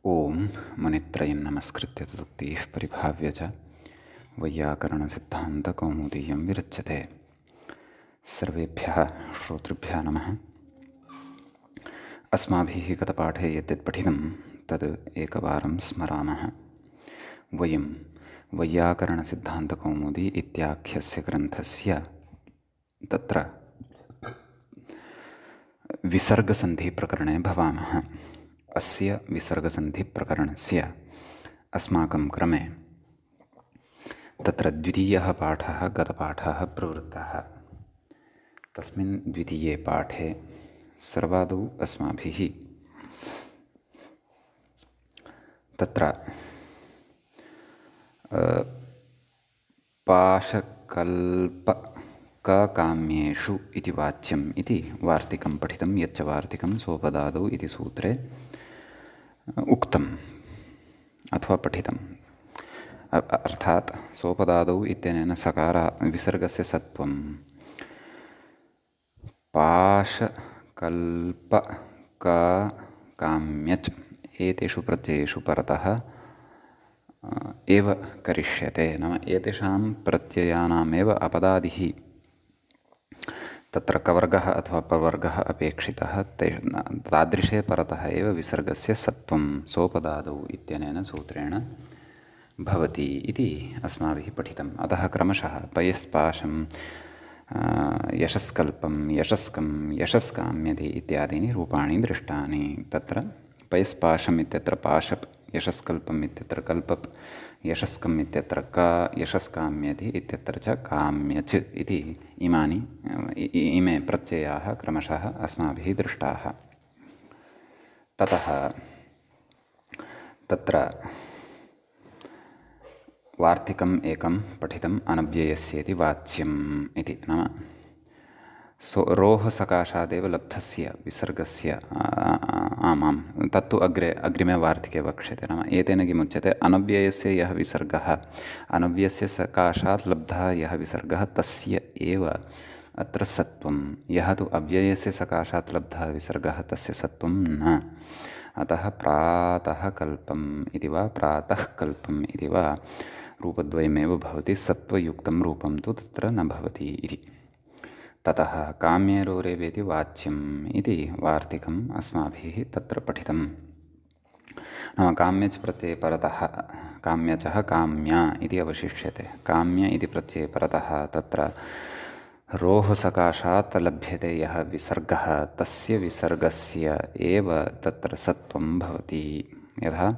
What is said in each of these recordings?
ओम मुनित्रयं नमस्कृत्य तदुक्तिः परिभाव्य च वैयाकरणसिद्धान्तकौमुदीयं विरच्यते। सर्वेभ्यः श्रोतृभ्यः नमः। अस्माभिः गतपाठे यद्यत् पठितं तद् एकवारं स्मरामः। वयं वैयाकरणसिद्धान्तकौमुदी इत्याख्यस्य ग्रन्थस्य तत्र विसर्गसन्धिप्रकरणे भवामः। अस्य विसर्गसन्धिप्रकरणस्य अस्माकं क्रमे तत्र द्वितीयः पाठः गतपाठः प्रवृत्तः। तस्मिन् द्वितीये पाठे सर्वादौ अस्माभिः तत्र पाशकल्पककाम्येषु इति वाच्यम् इति वार्तिकं पठितं, यच्च वार्तिकं सोपदादौ इति सूत्रे उक्तम् अथवा पठितम्। अर्थात् सोपदादौ इत्यनेन सकारा विसर्गस्य सत्वं पाशकल्पककाम्यच् एतेषु प्रत्ययेषु परतः एव करिष्यते। नाम एतेषां प्रत्ययानामेव अपदादिः तत्र कवर्गः अथवा पवर्गः अपेक्षितः। तादृशे परतः एव विसर्गस्य सत्वं सोपदादौ इत्यनेन सूत्रेण भवति इति अस्माभिः पठितम्। अतः क्रमशः पयस्पाशं यशस्कल्पं यशस्कं यशस्काम्यति इत्यादीनि रूपाणि दृष्टानि। तत्र पयस्पाशम् इत्यत्र पाशप्, यशस्कल्पम् इत्यत्र कल्पप्, यशस्कम् इत्यत्र क, यशस्काम्यति इत्यत्र च काम्यच् इति इमे प्रत्ययाः क्रमशः अस्माभिः दृष्टाः। ततः तत्र वार्तिकम् एकं पठितम् अनव्ययस्येति वाच्यम् इति। नाम रोः सकाशादेव लब्धस्य विसर्गस्य आमां तत्तु अग्रिमे वार्तिके वक्ष्यते। नाम एतेन किमुच्यते, अनव्ययस्य यः विसर्गः, अनव्ययस्य सकाशात् लब्धः यः विसर्गः तस्य एव अत्र सत्वं। यः तु अव्ययस्य सकाशात् लब्धः विसर्गः तस्य सत्वं न। अतः प्रातः कल्पम् इति वा प्रातः कल्पम् इति वा रूपद्वयमेव भवति, सत्त्वयुक्तं रूपं तु तत्र न भवति इति। ततः काम्येरोरेवेति वाच्यम् इति वार्तिकम् अस्माभिः तत्र पठितम्। नाम काम्यच् प्रत्यये परतः काम्यचः काम्या इति अवशिष्यते। काम्य इति प्रत्यये परतः तत्र रोः सकाशात् लभ्यते यः विसर्गः तस्य विसर्गस्य एव तत्र सत्वं भवति। यथा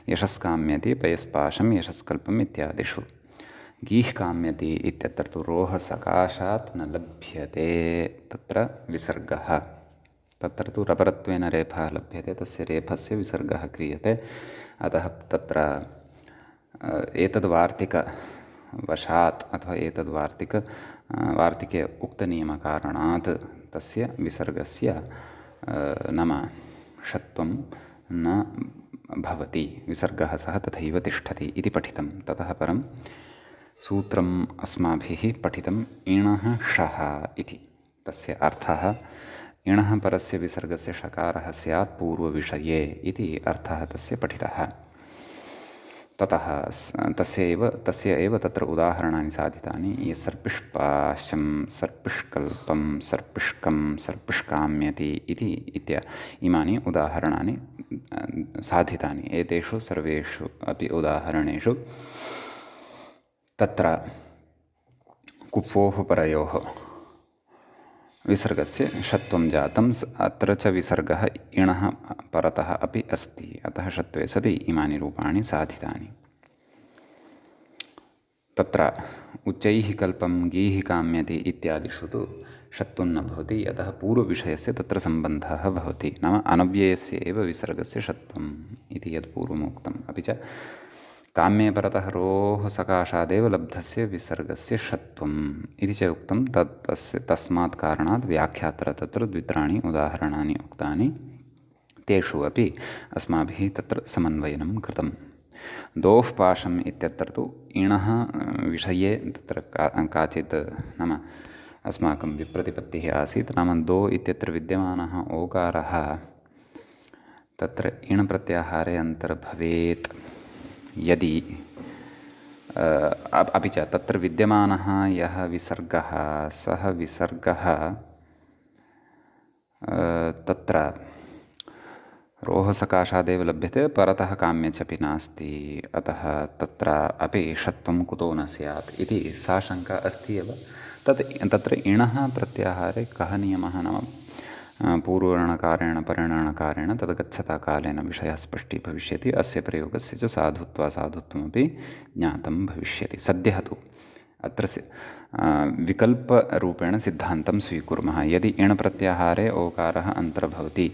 यशस्काम्यति पयस्पाशं यशस्कल्पम् इत्यादिषु। गीः काम्यति इत्यत्र तु रोः सकाशात् न लभ्यते तत्र विसर्गः। तत्र तु रपरत्वेन रेफः लभ्यते, तस्य रेफस्य विसर्गः क्रियते। अतः तत्र एतद्वार्तिकवशात् अथवा वार्तिके उक्तनियमकारणात् तस्य विसर्गस्य नाम षत्वं न भवति, विसर्गः सः तथैव तिष्ठति इति पठितं। ततः परं सूत्रम् अस्माभिः पठितम् इणः षः इति। तस्य अर्थः इणः परस्य विसर्गस्य षकारः स्यात् पूर्वविषये इति अर्थः तस्य पठितः। ततः तस्य एव तत्र उदाहरणानि साधितानि। ये सर्पिष्पाशं सर्पिष्कल्पं सर्पिष्कं सर्पिष्काम्यति इति इमानि उदाहरणानि साधितानि। एतेषु सर्वेषु अपि उदाहरणेषु तत्र कुप्वोः परयोः विसर्गस्य षत्वं जातं। अत्र च विसर्गः इणः परतः अपि अस्ति, अतः षत्वे सति इमानि रूपाणि साधितानि। तत्र उच्चैः कल्पं गीः काम्यति इत्यादिषु तु षत्वं न भवति, यतः पूर्वविषयस्य तत्र सम्बन्धः भवति। नाम अनव्ययस्य एव विसर्गस्य षत्वम् इति यद् पूर्वमुक्तम्। अपि च काम्ये परतः रोः सकाशादेव लब्धस्य विसर्गस्य षत्वम् इति च उक्तं। तस्मात् कारणात् व्याख्यात्र तत्र द्वित्राणि उदाहरणानि उक्तानि। तेषु अपि अस्माभिः तत्र समन्वयनं कृतं। दोः पाशम् इत्यत्र तु इणः विषये तत्र काचित् नाम अस्माकं विप्रतिपत्तिः आसीत्। नाम दो इत्यत्र विद्यमानः ओकारः तत्र इण् प्रत्याहारे अन्तर्भवेत् यदि अपि च तत्र विद्यमानः यः विसर्गः सः विसर्गः तत्र रोहसकाशादेव लभ्यते परतः काम्यचपि नास्ति अतः तत्र अपि षत्वं कुतो न स्यात् इति सा शङ्का अस्ति एव। तत्र इणः प्रत्याहारे कः नियमः नाम पूर्वणकारेण परिणकारेण तद्गच्छता कालेन विषयः स्पष्टी भविष्यति। अस्य प्रयोगस्य च साधुत्वमपि ज्ञातं भविष्यति। सद्यः तु अत्र विकल्परूपेण सिद्धान्तं स्वीकुर्मः। यदि इण् प्रत्याहारे ओकारः अन्तर्भवति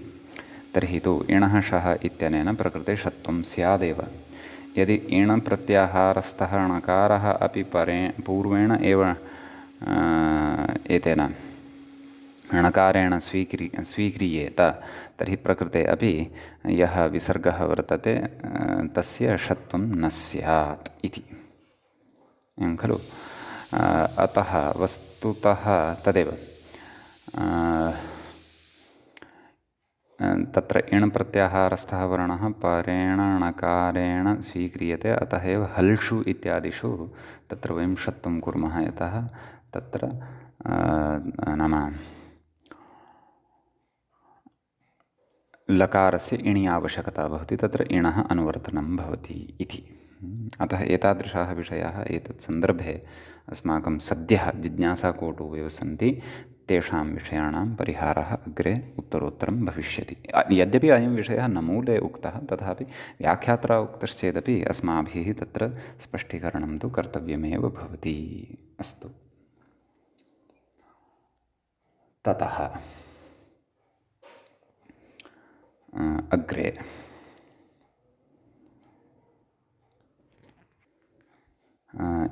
तर्हि तु इणः शः इत्यनेन प्रकृते षत्वं स्यादेव। यदि इण् प्रत्याहारस्थः णकारः अपि पूर्वेण एव एतेन णकारेण स्वीक्रियेत तर्हि प्रकृते अपि यः विसर्गः वर्तते तस्य षत्वं न स्यात् इति। एवं खलु। अतः वस्तुतः तदेव तत्र इण् प्रत्याहारस्थः वर्णः परेण णकारेण स्वीक्रियते। अतः एव हल्षु इत्यादिषु तत्र वयं षत्वं कुर्मः। यतः तत्र नाम लकारस्य इणि आवश्यकता भवति, तत्र इणः अनुवर्तनं भवति इति। अतः एतादृशाः विषयाः एतत् सन्दर्भे अस्माकं सद्यः जिज्ञासाकोटौ एव सन्ति। तेषां विषयाणां परिहारः अग्रे उत्तरोत्तरं भविष्यति। यद्यपि अयं विषयः न मूले उक्तः तथापि व्याख्यात्रा उक्तश्चेदपि अस्माभिः तत्र स्पष्टीकरणं तु कर्तव्यमेव भवति। अस्तु, ततः अग्रे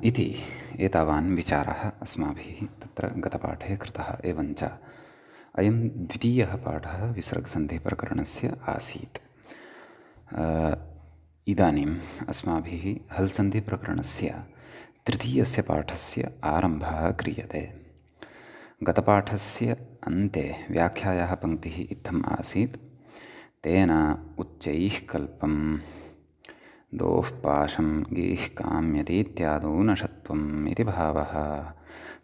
इति एतावान् विचारः अस्माभिः तत्र गतपाठे कृतः। एवञ्च अयं द्वितीयः पाठः विसर्गसन्धिप्रकरणस्य आसीत्। इदानीम् अस्माभिः हल्सन्धिप्रकरणस्य तृतीयस्य पाठस्य आरम्भः क्रियते। गतपाठस्य अन्ते व्याख्यायाः पङ्क्तिः इत्थम् आसीत्। तेन उच्चैः कल्पं दोः पाशं गीः काम्यति इत्यादौ न षत्वम् इति भावः।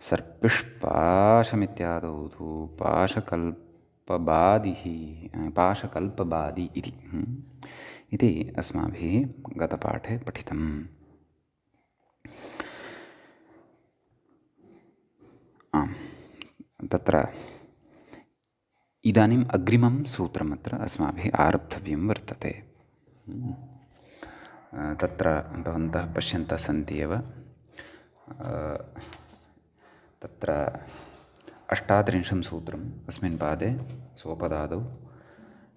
सर्पिष्पाशमित्यादौ तु पाशकल्पबादि इति अस्माभिः गतपाठे पठितम्। आम्, तत्र इदानीम् अग्रिमं सूत्रमत्र अस्माभिः आरब्धव्यं वर्तते। तत्र भवन्तः पश्यन्तः सन्ति एव। तत्र 38 सूत्रम् अस्मिन् पादे सोपदादौ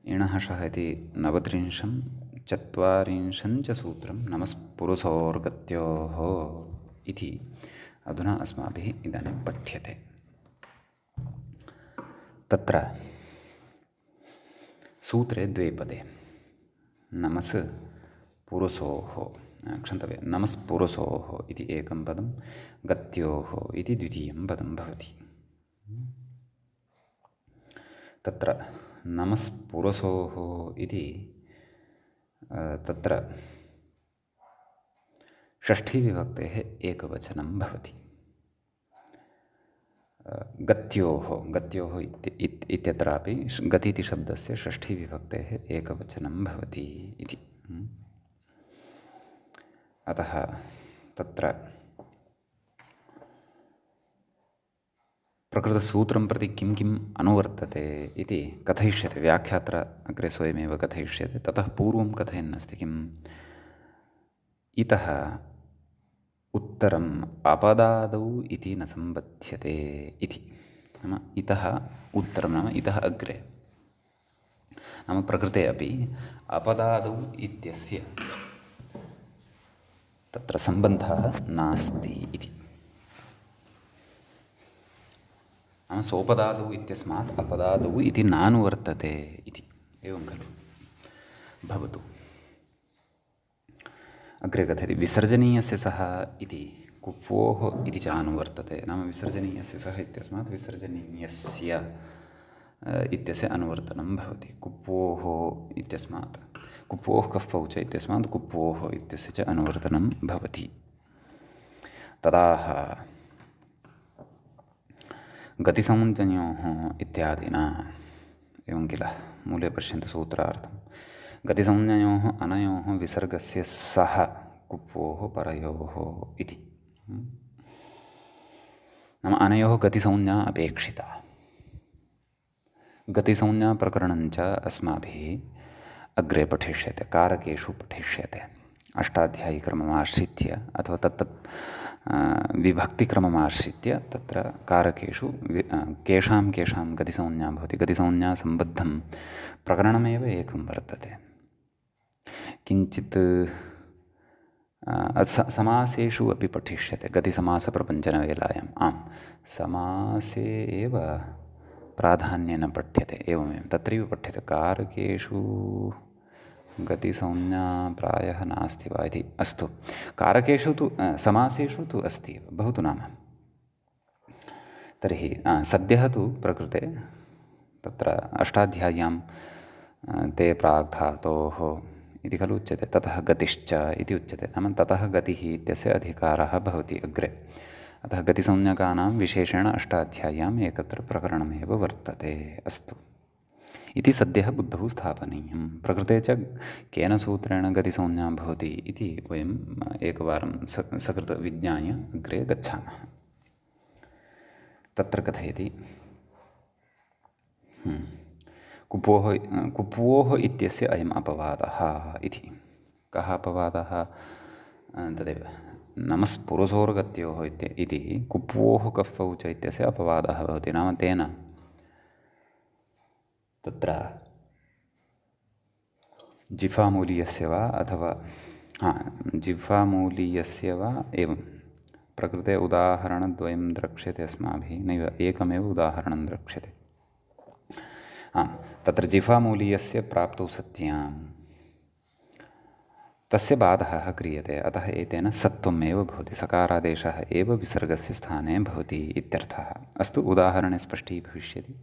इणः शः इति 39 40 च सूत्रं नमस्पुरुषोर्गत्योः इति अधुना अस्माभिः इदानीं पठ्यते। तत्र सूत्रे द्वे पदे नमस् पुरुषोः क्षन्तव्यं नमस्पुरुषोः इति एकं पदं, गत्योः इति द्वितीयं पदं भवति। तत्र नमस्पुरुषोः इति तत्र षष्ठीविभक्तेः एकवचनं भवति। गत्योः इत्यत्रापि गतीति शब्दस्य षष्ठीविभक्तेः एकवचनं भवति इति। अतः तत्र प्रकृतसूत्रं प्रति किं किम् अनुवर्तते इति कथयिष्यते। व्याख्यात्रा अग्रे स्वयमेव कथयिष्यते। ततः पूर्वं कथयन्नस्ति किम्, इतः उत्तरम् अपदादौ इति न सम्बध्यते इति। नाम इतः उत्तरं नाम इतः अग्रे, नाम प्रकृते अपि अपदादौ इत्यस्य तत्र सम्बन्धः नास्ति इति। नाम सोपदादौ इत्यस्मात् अपदादौ इति नानुवर्तते इति। एवं खलु। भवतु, अग्रे कथयति विसर्जनीयस्य सः इति कुप्वोः इति च अनुवर्तते। नाम विसर्जनीयस्य सः इत्यस्मात् विसर्जनीयस्य इत्यस्य अनुवर्तनं भवति कुप्वोः इत्यस्मात् कुप्वोः कः पौच इत्यस्मात् कुप्वोः इत्यस्य च अनुवर्तनं भवति तदाह गतिसंज्ञयोः इत्यादिना एवं किल मूले पश्यन्तु सूत्रार्थं गतिसंज्ञयोः अनयोः विसर्गस्य सह कुप्वोः परयोः इति नाम अनयोः गतिसंज्ञा अपेक्षिता गतिसंज्ञाप्रकरणञ्च अस्माभिः अग्रे पठिष्यते कारकेषु पठिष्यते अष्टाध्यायीक्रममाश्रित्य अथवा तत्तत् विभक्तिक्रममाश्रित्य तत्र कारकेषु केषां केषां गतिसंज्ञा भवति गतिसंज्ञासम्बद्धं प्रकरणमेव एकं वर्तते किञ्चित् समासेषु अपि पठिष्यते गतिसमासप्रपञ्चनवेलायाम् आम् समासे एव प्राधान्येन पठ्यते एवमेवं तत्रैव पठ्यते कारकेषु गतिसंज्ञा प्रायः नास्ति वा इति अस्तु कारकेषु तु समासेषु तु अस्ति एव बहु तु नाम तर्हि सद्यः तु प्रकृते तत्र अष्टाध्याय्यां ते प्राग्धातोः इति खलु उच्यते ततः गतिश्च इति उच्यते नाम ततः गतिः इत्यस्य अधिकारः भवति अग्रे अतः गतिसंज्ञकानां विशेषेण अष्टाध्याय्याम् एकत्र प्रकरणमेव वर्तते अस्तु इति सद्यः बुद्धौ स्थापनीयं प्रकृते च केन सूत्रेण गतिसंज्ञा भवति इति वयम् एकवारं सकृत् विज्ञाय अग्रे गच्छामः तत्र कथयति कुप्वोः इत्यस्य अयम् अपवादः इति कः अपवादः तदेव नमस्पुरुषोर्गत्योः इति कुप्वोः कः पौच इत्यस्य अपवादः भवति नाम तेन तत्र जिह्वामूलीयस्य वा अथवा जिह्वामूलीयस्य वा एवं प्रकृते उदाहरणद्वयं द्रक्ष्यते अस्माभिः नैव एकमेव उदाहरणं द्रक्ष्यते तत्र जिह्वामूलीयस्य प्राप्तौ सत्यां तस्य बाधः क्रियते अतः एतेन सत्वमेव भवति सकारादेशः एव विसर्गस्य स्थाने भवति इत्यर्थः अस्तु उदाहरणे स्पष्टीभविष्यति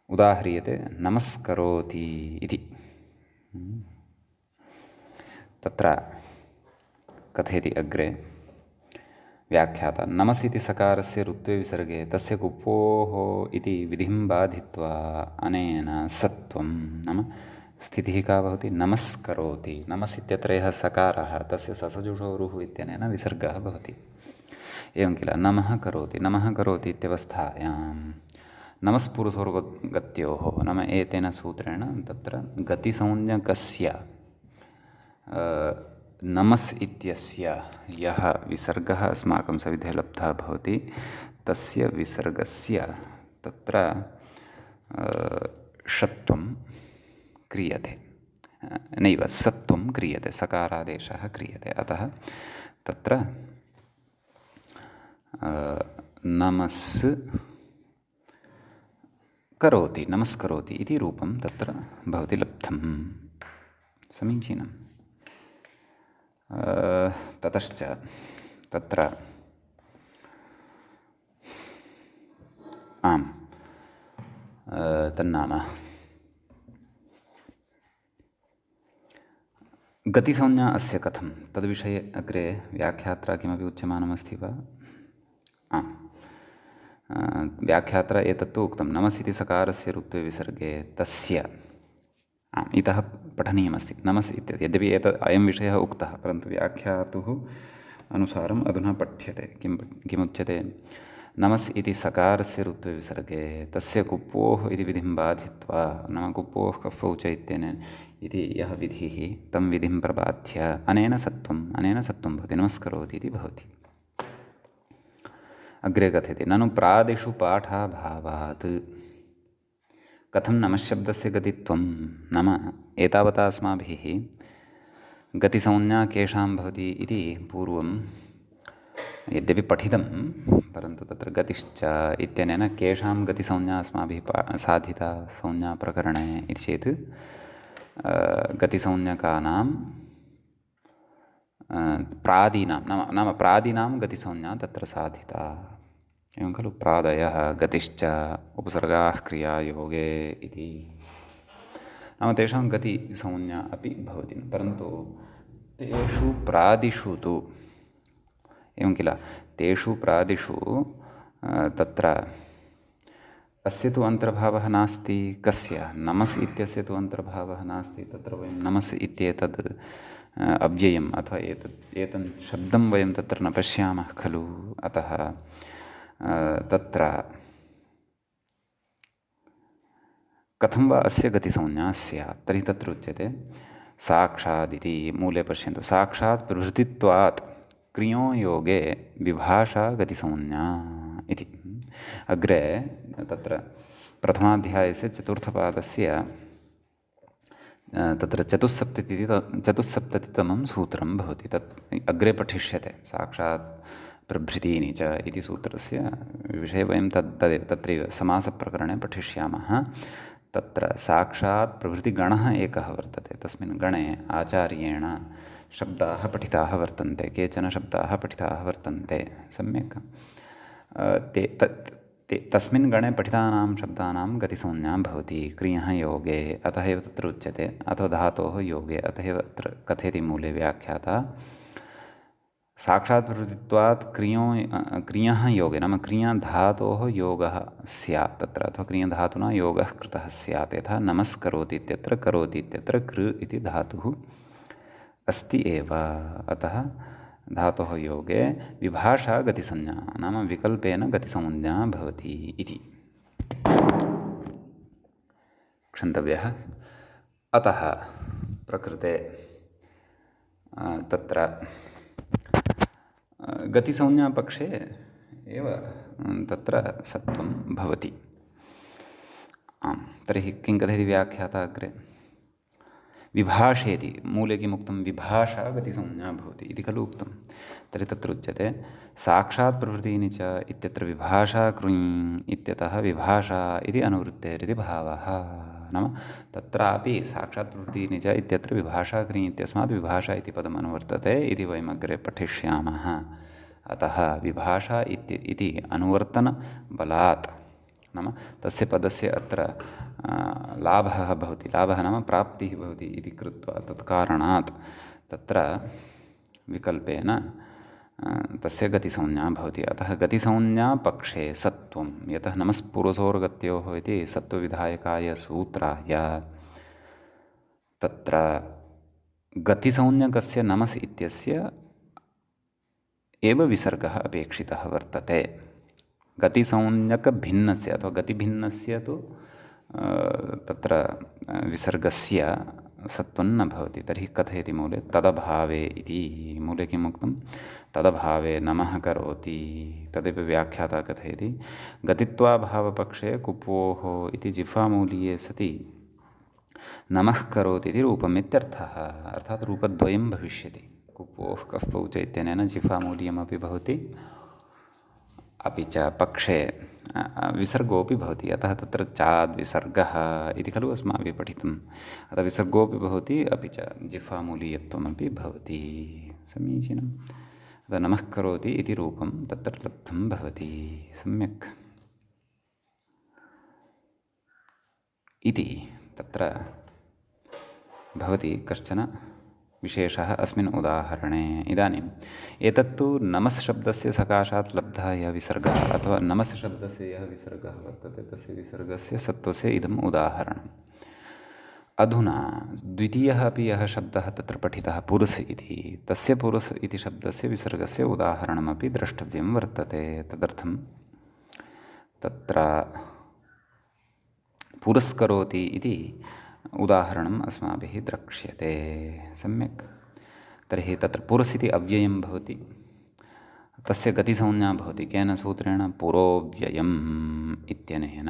उदाह्रियते नमस्करोति इति तत्र कथयति अग्रे व्याख्याता नमसिति सकारस्य ऋत्वे विसर्गे तस्य कुप्वोः इति विधिं बाधित्वा अनेन सत्वं नाम स्थितिः का भवति नमस्करोति नमस् इत्यत्र यः सकारः तस्य ससजुषोरुः इत्यनेन विसर्गः भवति एवं किल नमः करोति इत्यवस्थायां नमस्पुरुषोर्गत्योः नाम एतेन सूत्रेण तत्र गतिसंज्ञकस्य नमस् इत्यस्य यः विसर्गः अस्माकं सविधे लब्धः भवति तस्य विसर्गस्य तत्र षत्वं क्रियते नैव सत्वं क्रियते सकारादेशः क्रियते अतः तत्र नमस्करोति इति रूपं तत्र भवति लब्धं समीचीनं ततश्च तत्र तन्नाम गतिसंज्ञा अस्य कथं तद्विषये अग्रे व्याख्यात्रा किमपि उच्यमानमस्ति वा व्याख्यात्रा एतत्तु उक्तं नमस् इति सकारस्य ऋत्वे विसर्गे तस्य इतः पठनीयमस्ति नमस् इत्येतत् यद्यपि अयं विषयः उक्तः परन्तु व्याख्यातुः अनुसारम् अधुना पठ्यते किमुच्यते नमस् इति सकारस्य ऋत्वे विसर्गे तस्य कुप्वोः इति विधिं बाधित्वा नाम कुप्वोः कफौ च इति यः विधिः तं विधिं प्रबाध्य अनेन सत्वं भवति नमस्करोति इति भवति अग्रे कथयति ननु प्रादिषु पाठाभावात् कथं नमश्शब्दस्य गतित्वं नाम एतावता अस्माभिः गतिसंज्ञा केषां भवति इति पूर्वं यद्यपि पठितं परन्तु तत्र गतिश्च इत्यनेन केषां गतिसंज्ञा अस्माभिः साधिता संज्ञाप्रकरणे इति चेत् गतिसंज्ञकानां प्रादीनां नाम प्रादीनां गतिसंज्ञा तत्र साधिता एवं खलु प्रादयः गतिश्च उपसर्गाः क्रियायोगे इति नाम तेषां गतिसंज्ञा अपि भवति परन्तु तेषु प्रादिषु तु एवं किल तेषु प्रादिषु तत्र अस्य तु अन्तर्भावः नास्ति कस्य नमस् इत्यस्य तु अन्तर्भावः नास्ति तत्र वयं नमस् इत्येतद् अव्ययम् अथवा एतन् शब्दं वयं तत्र न पश्यामः खलु अतः तत्र कथं वा अस्य गतिसंज्ञा स्यात् तर्हि तत्र उच्यते साक्षादिति मूले पश्यन्तु साक्षात् प्रभृतित्वात् क्रियो योगे विभाषा गतिसंज्ञा इति अग्रे तत्र प्रथमाध्यायस्य चतुर्थपादस्य तत्र चतुस्सप्ततितमं सूत्रं भवति तत् अग्रे पठिष्यते साक्षात् प्रभृतीनि च इति सूत्रस्य विषये वयं तत्रैव समासप्रकरणे पठिष्यामः तत्र साक्षात् प्रभृतिगणः एकः वर्तते तस्मिन् गणे आचार्येण शब्दाः पठिताः वर्तन्ते केचन शब्दाः पठिताः वर्तन्ते सम्यक् तस्मिन् गणे पठितानां शब्दानां गतिसंज्ञा भवति क्रियः योगे अतः एव तत्र उच्यते अथवा धातोः योगे अतः एव अत्र कथयति मूले व्याख्याता साक्षात् प्रवृत्तित्वात् क्रियः योगे नाम क्रियाधातोः योगः स्यात् तत्र अथवा क्रियाधातुना योगः कृतः स्यात् यथा नमस्करोति इत्यत्र करोति इत्यत्र कृ इति धातुः अस्ति एव अतः धातोः योगे विभाषा गतिसंज्ञा नाम विकल्पेन गतिसंज्ञा भवति इति क्षन्तव्यः अतः प्रकृते तत्र गतिसंज्ञापक्षे एव तत्र सत्वं भवति आम् तर्हि किं कथयति व्याख्याता अग्रे विभाषेति मूले किमुक्तं विभाषा गतिसंज्ञा भवति इति खलु उक्तं तर्हि तत्र उच्यते साक्षात् प्रभृतीनि च इत्यत्र विभाषा कृञ् इत्यतः विभाषा इति अनुवृत्तेरिति भावः नाम तत्रापि साक्षात् प्रभृतीनि च इत्यत्र विभाषा कृञ् इत्यस्मात् विभाषा इति पदम् अनुवर्तते इति वयम् अग्रे पठिष्यामः अतः विभाषा इति अनुवर्तनबलात् नाम तस्य पदस्य अत्र लाभः भवति लाभः नाम प्राप्तिः भवति इति कृत्वा तत्कारणात् तत्र विकल्पेन तस्य गतिसंज्ञा भवति अतः गतिसंज्ञापक्षे सत्वं यतः नमस्पूर्वसोर्गत्योः इति सत्त्वविधायकाय सूत्राय तत्र गतिसंज्ञकस्य नमस् इत्यस्य एव विसर्गः अपेक्षितः वर्तते गतिसंज्ञकभिन्नस्य अथवा गतिभिन्नस्य तु तत्र विसर्गस्य सत्वं न भवति तर्हि कथयति मूले तदभावे इति मूले किम् उक्तं तदभावे नमः करोति तदेव व्याख्याता कथयति गतित्वाभावपक्षे कुप्वोः इति जिह्वामूलीये सति नमः करोति इति रूपम् इत्यर्थः अर्थात् रूपद्वयं भविष्यति कुप्वोः कः पौच इत्यनेन जिह्वामूलीयमपि भवति अपि च पक्षे विसर्गोऽपि भवति अतः तत्र चाद्विसर्गः इति खलु अस्माभिः पठितम् अतः विसर्गोऽपि भवति अपि च जिह्वामूलीयत्वमपि भवति समीचीनम् अतः नमः करोति इति रूपं तत्र लब्धं भवति सम्यक् इति तत्र भवति कश्चन विशेषः अस्मिन् उदाहरणे इदानीम् एतत्तु नमस् शब्दस्य सकाशात् लब्धः यः विसर्गः अथवा नमस् शब्दस्य यः विसर्गः वर्तते तस्य विसर्गस्य सत्त्वस्य इदम् उदाहरणम् अधुना द्वितीयः अपि यः शब्दः तत्र पठितः पुरुस् इति तस्य पुरुस् इति शब्दस्य विसर्गस्य उदाहरणमपि द्रष्टव्यं वर्तते तदर्थं तत्र पुरस्करोति इति उदाहरणम् अस्माभिः द्रक्ष्यते सम्यक् तर्हि तत्र पुरुस् इति अव्ययं भवति तस्य गतिसंज्ञा भवति केन सूत्रेण पुरोव्ययम् इत्यनेन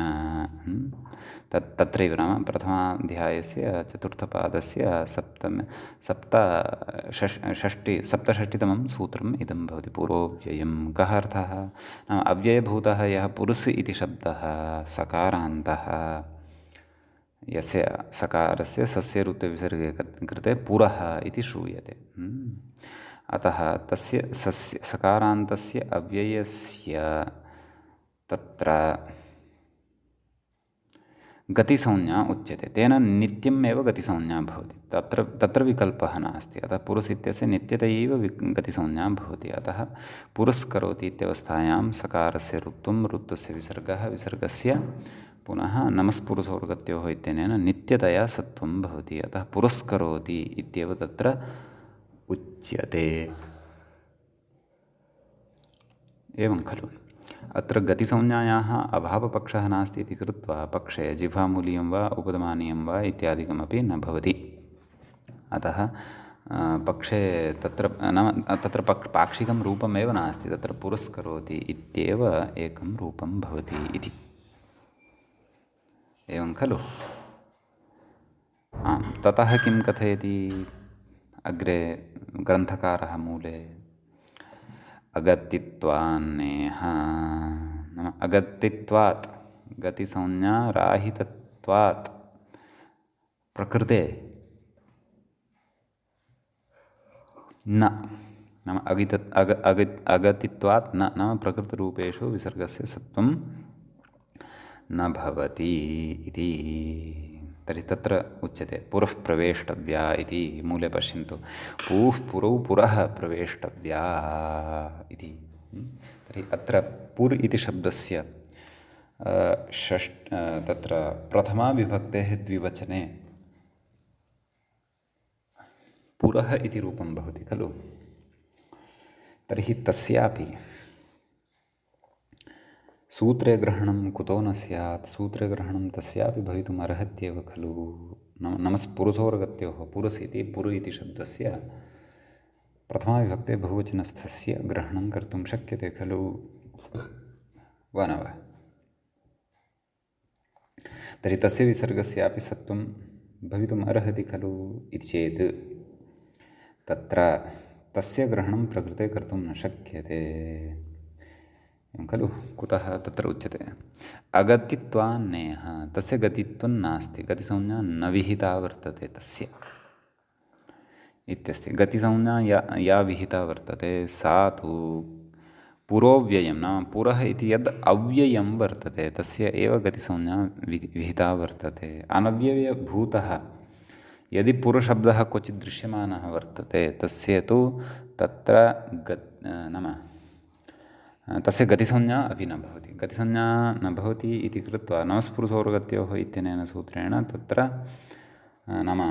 तत्रैव नाम प्रथमाध्यायस्य चतुर्थपादस्य सप्तषष्टितमं सूत्रम् इदं भवति पुरोव्ययं कः अर्थः नाम अव्ययभूतः यः पुरुस् इति शब्दः सकारान्तः यस्य सकारस्य सस्यरूपविसर्गे कृते पुरः इति श्रूयते अतः तस्य सकारान्तस्य अव्ययस्य तत्र गतिसंज्ञा उच्यते। तेन नित्यम् एव गतिसंज्ञा भवति। तत्र विकल्पः नास्ति। अतः पुरुष इत्यस्य नित्यतयैव गतिसंज्ञा भवति। अतः पुरस्करोति इत्यवस्थायां सकारस्य ऋत्वं, ऋत्वस्य विसर्गः, विसर्गस्य पुनः नमस्पुरुषोर्गत्योः इत्यनेन नित्यतया सत्वं भवति। अतः पुरस्करोति इत्येव तत्र उच्यते। एवं खलु। अत्र गतिसंज्ञायाः अभावपक्षः नास्ति इति कृत्वा पक्षे जिह्वामूलीयं वा उपदमानीयं वा इत्यादिकमपि न भवति। अतः पक्षे तत्र पाक्षिकं रूपमेव नास्ति, तत्र पुरस्करोति इत्येव एकं रूपं भवति इति। एवं खलु। आम्, ततः किं कथयति अग्रे ग्रन्थकारः मूले? अगतित्वान्नेह, नाम अगतित्वात्, गतिसंज्ञा राहितत्वात् प्रकृते न, नाम अगतित्वात् न, नाम प्रकृतरूपेषु विसर्गस्य सत्वं न भवति इति। तर्हि तत्र उच्यते पुरः प्रवेष्टव्या इति। मूले पश्यन्तु, पूः पुरौ पुरः प्रवेष्टव्या इति। तर्हि अत्र पुर् इति शब्दस्य तत्र प्रथमाविभक्तेः द्विवचने पुरः इति रूपं भवति खलु। तर्हि तस्यापि सूत्रे ग्रहणं कुतो न स्यात्? सूत्रे ग्रहणं तस्यापि भवितुम् अर्हत्येव खलु। नमस्पुरुषोर्गत्योः, पुरुस् इति पुरु इति शब्दस्य प्रथमाविभक्ते बहुवचनस्थस्य ग्रहणं कर्तुं शक्यते खलु, वा न वा? तर्हि तस्य विसर्गस्यापि सत्वं भवितुम् अर्हति खलु इति चेत् तत्र तस्य ग्रहणं प्रकृते कर्तुं न शक्यते खलु। कुतः? तत्र उच्यते अगतित्वान्नेह, तस्य गतित्वं नास्ति, गतिसंज्ञा न विहिता वर्तते तस्य इत्यस्ति। गतिसंज्ञा या विहिता वर्तते सा तु पुरोव्ययं, नाम पुरः इति यद् अव्ययं वर्तते तस्य एव गतिसंज्ञा विहिता वर्तते। अनव्ययभूतः यदि पुरुषशब्दः क्वचित् दृश्यमानः वर्तते तस्य तु तत्र नाम तस्य गतिसंज्ञा अपि न भवति। गतिसंज्ञा न भवति इति कृत्वा नमस्पुरुषोर्गत्योः इत्यनेन सूत्रेण तत्र नाम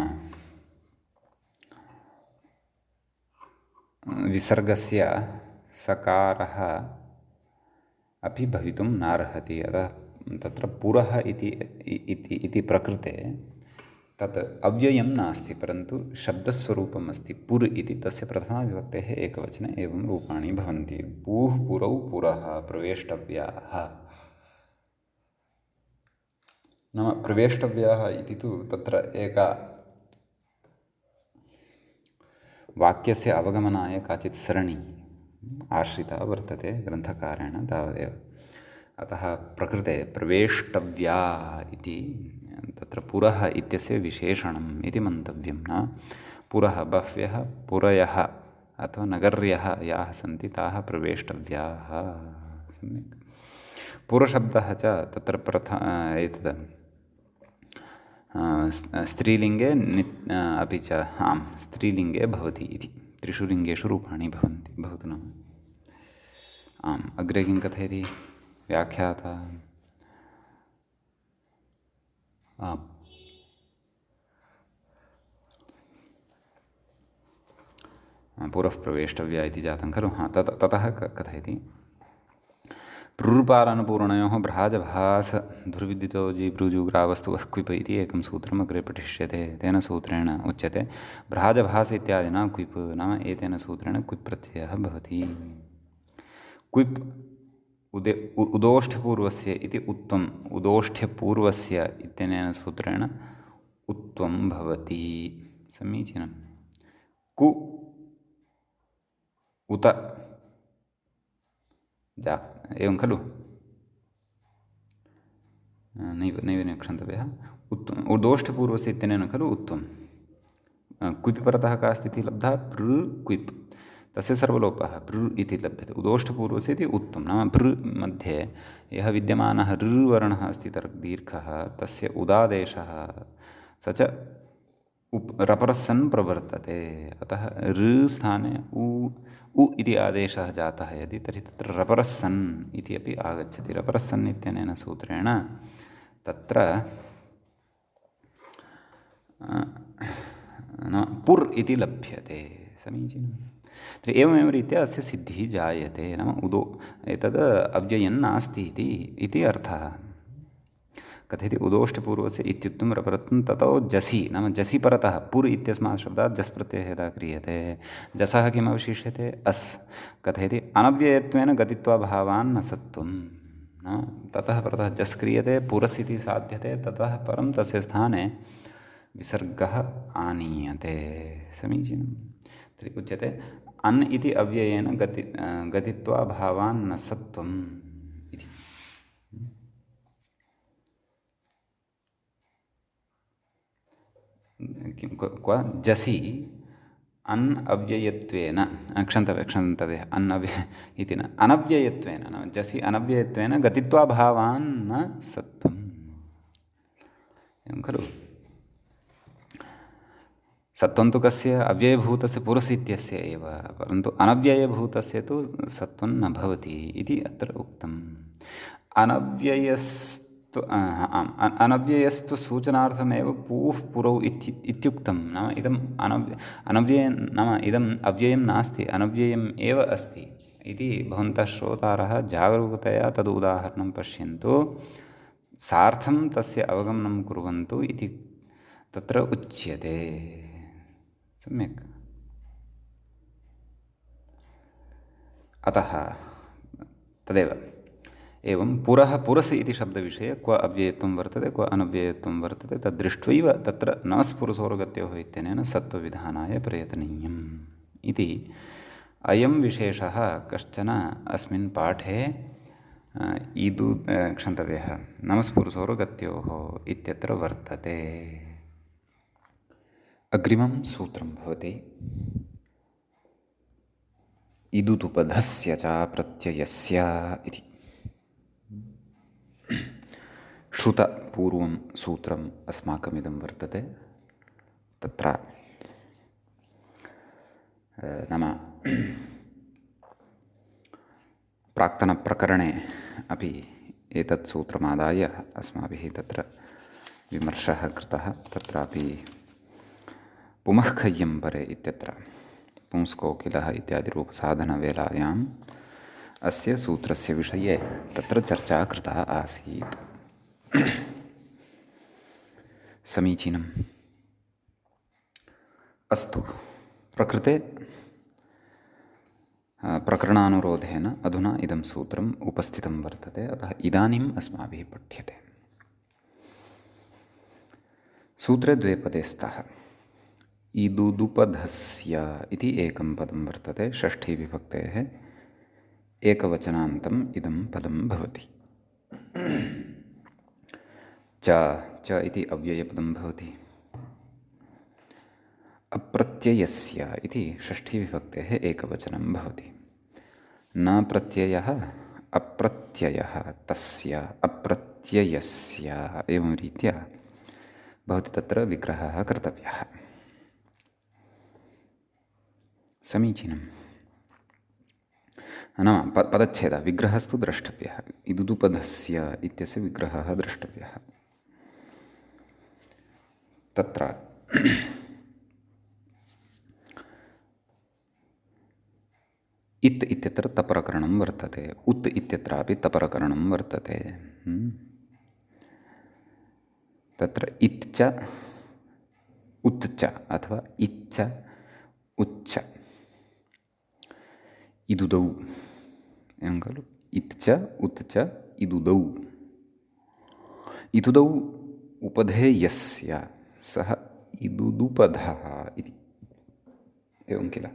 विसर्गस्य सकारः अपि भवितुं नार्हति। अतः तत्र पुरः इति प्रकृते तत् अव्ययं नास्ति, परन्तु शब्दस्वरूपम् अस्ति। पुर् इति तस्य प्रथमाविभक्तेः एकवचने एवं रूपाणि भवन्ति। पूः पुरौ पुरः प्रवेष्टव्याः, नाम प्रवेष्टव्याः इति तु तत्र एका वाक्यस्य अवगमनाय काचित् सरणि आश्रिता वर्तते ग्रन्थकारेण, तावदेव। अतः प्रकृते प्रवेष्टव्या इति तत्र पुरः इत्यस्य विशेषणम् इति मन्तव्यं। न पुरः, बह्व्यः पुरयः अथवा नगर्यः याः सन्ति ताः प्रवेष्टव्याः। सम्यक्। पुरशब्दः च तत्र एतद् स्त्रीलिङ्गे अपि च स्त्रीलिङ्गे भवति इति। त्रिषु लिङ्गेषु रूपाणि भवन्ति, भवतु नाम। आम्, अग्रे किं कथयति व्याख्याता? आम्, पुरः प्रवेष्टव्या इति जातं खलु। ततः कथयति प्रुरुपारनुपूर्णयोः भ्राजभासधुर्विदितो जीभ्रूजुग्रावस्तुवः क्विप् इति एकं सूत्रम् अग्रे पठिष्यते। तेन सूत्रेण उच्यते भ्राजभास इत्यादिना क्विप्, नाम एतेन सूत्रेण क्विप् प्रत्ययः भवति। क्विप् उदोष्ठ्यपूर्वस्य इति उत्वम्, उदोष्ठ्यपूर्वस्य इत्यनेन सूत्रेण उत्वं भवति। समीचीनं। कु उत जा, एवं खलु। नैव क्षन्तव्यः। उदोष्ठ्यपूर्वस्य इत्यनेन खलु उत्वं। क्विप् परतः का स्थितिः लब्धा? पृ क्विप्। तस्य सर्वलोपः भृ इति लभ्यते। उदोष्ठपूर्वस्य इति उक्तं, नाम भृ मध्ये यः विद्यमानः ऋ वर्णः अस्ति दीर्घः, तस्य उदादेशः स च रपरस्सन् प्रवर्तते। अतः ऋ स्थाने उ इति आदेशः जातः यदि, तर्हि तत्र रपरस्सन् इति अपि आगच्छति। रपरस्सन् इत्यनेन सूत्रेण तत्र पुर् इति लभ्यते। समीचीनं। तर्हि एवमेव रीत्या अस्य सिद्धिः जायते, नाम एतद् अव्ययं नास्ति इति अर्थः। कथयति उदोष्ठपूर्वस्य इत्युक्तं रपरत्वं ततो जसि, नाम जसि परतः पुर् इत्यस्मात् शब्दात् जस् प्रत्ययः यदा क्रियते, जसः किमवशिष्यते अस्। कथयति अनव्ययत्वेन गतित्वा भावान् न सत्त्वं, नाम ततः परतः जस् क्रियते, पुरस् इति साध्यते, ततः परं तस्य स्थाने विसर्गः आनीयते। समीचीनं। तर्हि उच्यते अन् इति अव्ययेन गतित्वा भावान् न सत्त्वम् इति। किं क्व जसि अन् अव्ययत्वेन, क्षन्तव्यः अन् इति न, अनव्ययत्वेन, नाम जसि अनव्ययत्वेन गतित्वा भावान् न सत्त्वम्, एवं खलु। सत्त्वं तु कस्य, अव्ययभूतस्य पुरुष इत्यस्य एव, परन्तु अनव्ययभूतस्य तु सत्त्वं न भवति इति अत्र उक्तम्। अनव्ययस्तु सूचनार्थमेव पूः पुरौ इत्युक्तं, नाम इदम् अनव्ययं, नाम इदम् अव्ययं नास्ति, अनव्ययम् एव अस्ति इति भवन्तः श्रोतारः जागरूकतया तद् उदाहरणं पश्यन्तु, सार्थं तस्य अवगमनं कुर्वन्तु इति तत्र उच्यते। सम्यक्। अतः तदेव एवं पुरस् इति शब्दविषये क्व अव्ययत्वं वर्तते क्व अनव्ययत्वं वर्तते तद्दृष्ट्वैव तत्र नमस्पुरुषोर्गत्योः इत्यनेन सत्त्वविधानाय प्रयतनीयम् इति अयं विशेषः कश्चन अस्मिन् पाठे क्षन्तव्यः नमस्पुरुषोर्गत्योः इत्यत्र वर्तते। अग्रिमं सूत्रं भवति इदुदुपधस्य च प्रत्ययस्य इति। श्रुतपूर्वं सूत्रम् अस्माकमिदं वर्तते। तत्र नाम प्राक्तनप्रकरणे अपि एतत् सूत्रमादाय अस्माभिः तत्र विमर्शः कृतः। तत्रापि पुमःखय्यं परे इत्यत्र पुंस्कोकिलः इत्यादि रूपसाधनवेलायाम् अस्य सूत्रस्य विषये तत्र चर्चा कृता आसीत्। समीचीनम्। अस्तु, प्रकृते प्रकरणानुरोधेन अधुना इदं सूत्रम् उपस्थितं वर्तते, अतः इदानीम् अस्माभिः पठ्यते। सूत्रे द्वे पदे स्तः। इदुदुपधस्य इति एकं पदं वर्तते, षष्ठीविभक्तेः एकवचनान्तम् इदं पदं भवति। च इति अव्ययपदं भवति। अप्रत्ययस्य इति षष्ठीविभक्तेः एकवचनं भवति। न प्रत्ययः अप्रत्ययः तस्य अप्रत्ययस्य, एवं रीत्या भवति तत्र विग्रहः कर्तव्यः। समीचीनं। नाम पदच्छेदः, विग्रहस्तु द्रष्टव्यः। इदुदुपधस्य इत्यस्य विग्रहः द्रष्टव्यः। तत्र इत् इत्यत्र तप्रकरणं वर्तते, उत् इत्यत्रापि तप्रकरणं वर्तते। तत्र इत् च उत् च अथवा इच्च उच्च इदुदौ, एवं खलु। इत् च उत् च इदुदौ। इदुदौ उपधेयस्य सः इदुदुपधः इति, एवं किल।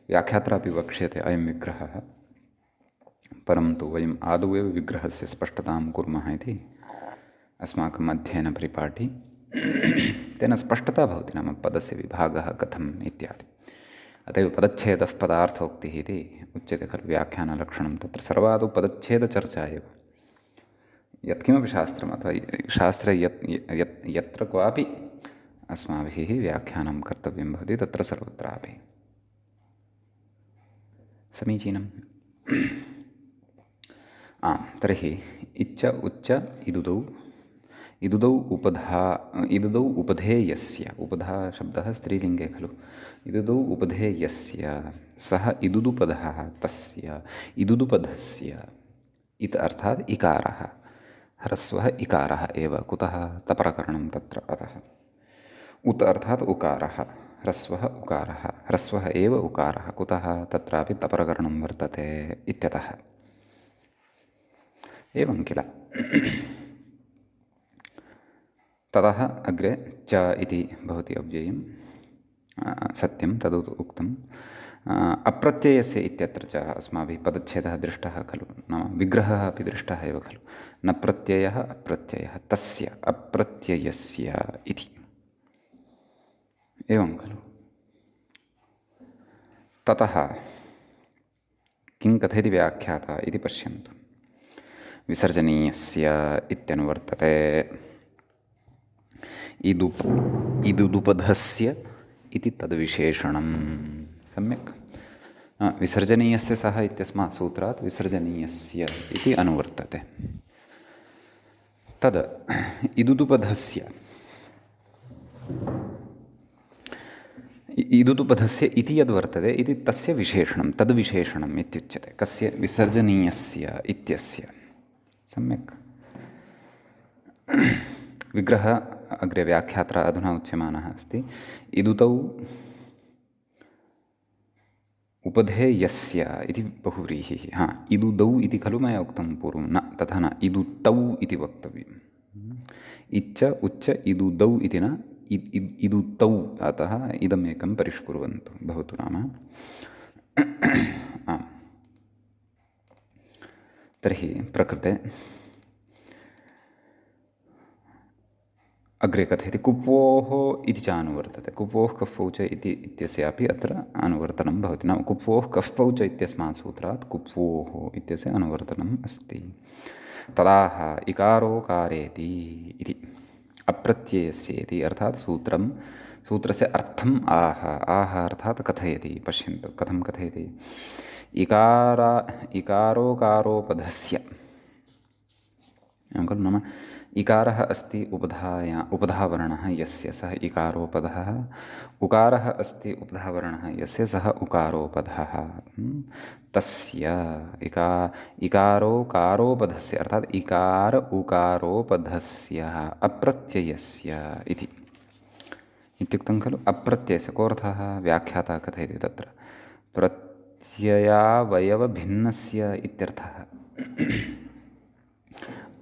व्याख्यात्रापि वक्ष्यते अयं विग्रहः, परन्तु वयम् आदौ एव विग्रहस्य स्पष्टतां कुर्मः इति अस्माकम् अध्ययन परिपाठी। तेन स्पष्टता भवति, नाम पदस्य विभागः कथम् इत्यादि। अत एव पदच्छेदः पदार्थोक्तिः इति उच्यते खलु व्याख्यानलक्षणं। तत्र सर्वादौ पदच्छेदचर्चा एव। यत्किमपि शास्त्रम् अथवा शास्त्रे यत्र क्वापि अस्माभिः व्याख्यानं कर्तव्यं भवति तत्र सर्वत्रापि। समीचीनम्। तर्हि इच्च उच्च इदुदौ उपधेयस्य, उपधा शब्दः स्त्रीलिङ्गे खलु, इदुदौ उपधेयस्य सः इदुदुपधः तस्य इदुदुपधस्य इत अर्थात् इकारः, ह्रस्वः इकारः एव। कुतः? तप्रकरणं तत्र अतः। उत अर्थात् उकारः, ह्रस्वः उकारः, ह्रस्वः एव उकारः। कुतः? तत्रापि तप्रकरणं वर्तते इत्यतः। एवं किल। ततः अग्रे च इति भवति अव्ययं। सत्यं तद् उक्तम्। अप्रत्ययस्य इत्यत्र च अस्माभिः पदच्छेदः दृष्टः खलु, नाम विग्रहः अपि दृष्टः एव खलु। न प्रत्ययः अप्रत्ययः, तस्य अप्रत्ययस्य इति। एवं खलु। ततः किं कथयति व्याख्याता इति पश्यन्तु। विसर्जनीयस्य इत्यनुवर्तते। इदुदुपधस्य इति तद्विशेषणं। सम्यक्। विसर्जनीयस्य सः इत्यस्मात् सूत्रात् विसर्जनीयस्य इति अनुवर्तते। तद् इदुदुपधस्य इति यद्वर्तते इति तस्य विशेषणं, तद्विशेषणम् इत्युच्यते। कस्य? विसर्जनीयस्य इत्यस्य। सम्यक्। विग्रह अग्रे व्याख्यात्रा अधुना उच्यमानः अस्ति। इदुतौ उपधेयस्य इति बहुव्रीहिः। इदुदौ इति खलु मया उक्तं पूर्वं। न, तथा न, इदुतौ इति वक्तव्यम्। इच्च उच्च इदुदौ इति न, इदुतौ। अतः इदमेकं परिष्कुर्वन्तु भवतु नाम। आम्। तर्हि प्रकृते अग्रे कथयति कुप्वोः इति च अनुवर्तते। कुप्वोः कफ्फौ च इति इत्यस्यापि अत्र अनुवर्तनं भवति। नाम कुप्वोः कफ्फौ च इत्यस्मात् सूत्रात् कुप्वोः इत्यस्य अनुवर्तनम् अस्ति। तदाह इकारोकारेति इति अप्रत्ययस्य इति अर्थात् सूत्रस्य अर्थम् आह अर्थात् कथयति। पश्यन्तु कथं कथयति। इकारोकारोपधस्य खलु, नाम इकारः अस्ति उपधावर्णः यस्य सः इकारोपधः, उकारः अस्ति उपधावर्णः यस्य सः उकारोपधः। तस्य इकारोकारोपधस्य अर्थात् इकार उकारोपधस्य अप्रत्ययस्य इति इत्युक्तं खलु। अप्रत्ययस्य कोऽर्थः? व्याख्याता कथयति तत्र प्रत्ययावयवभिन्नस्य इत्यर्थः।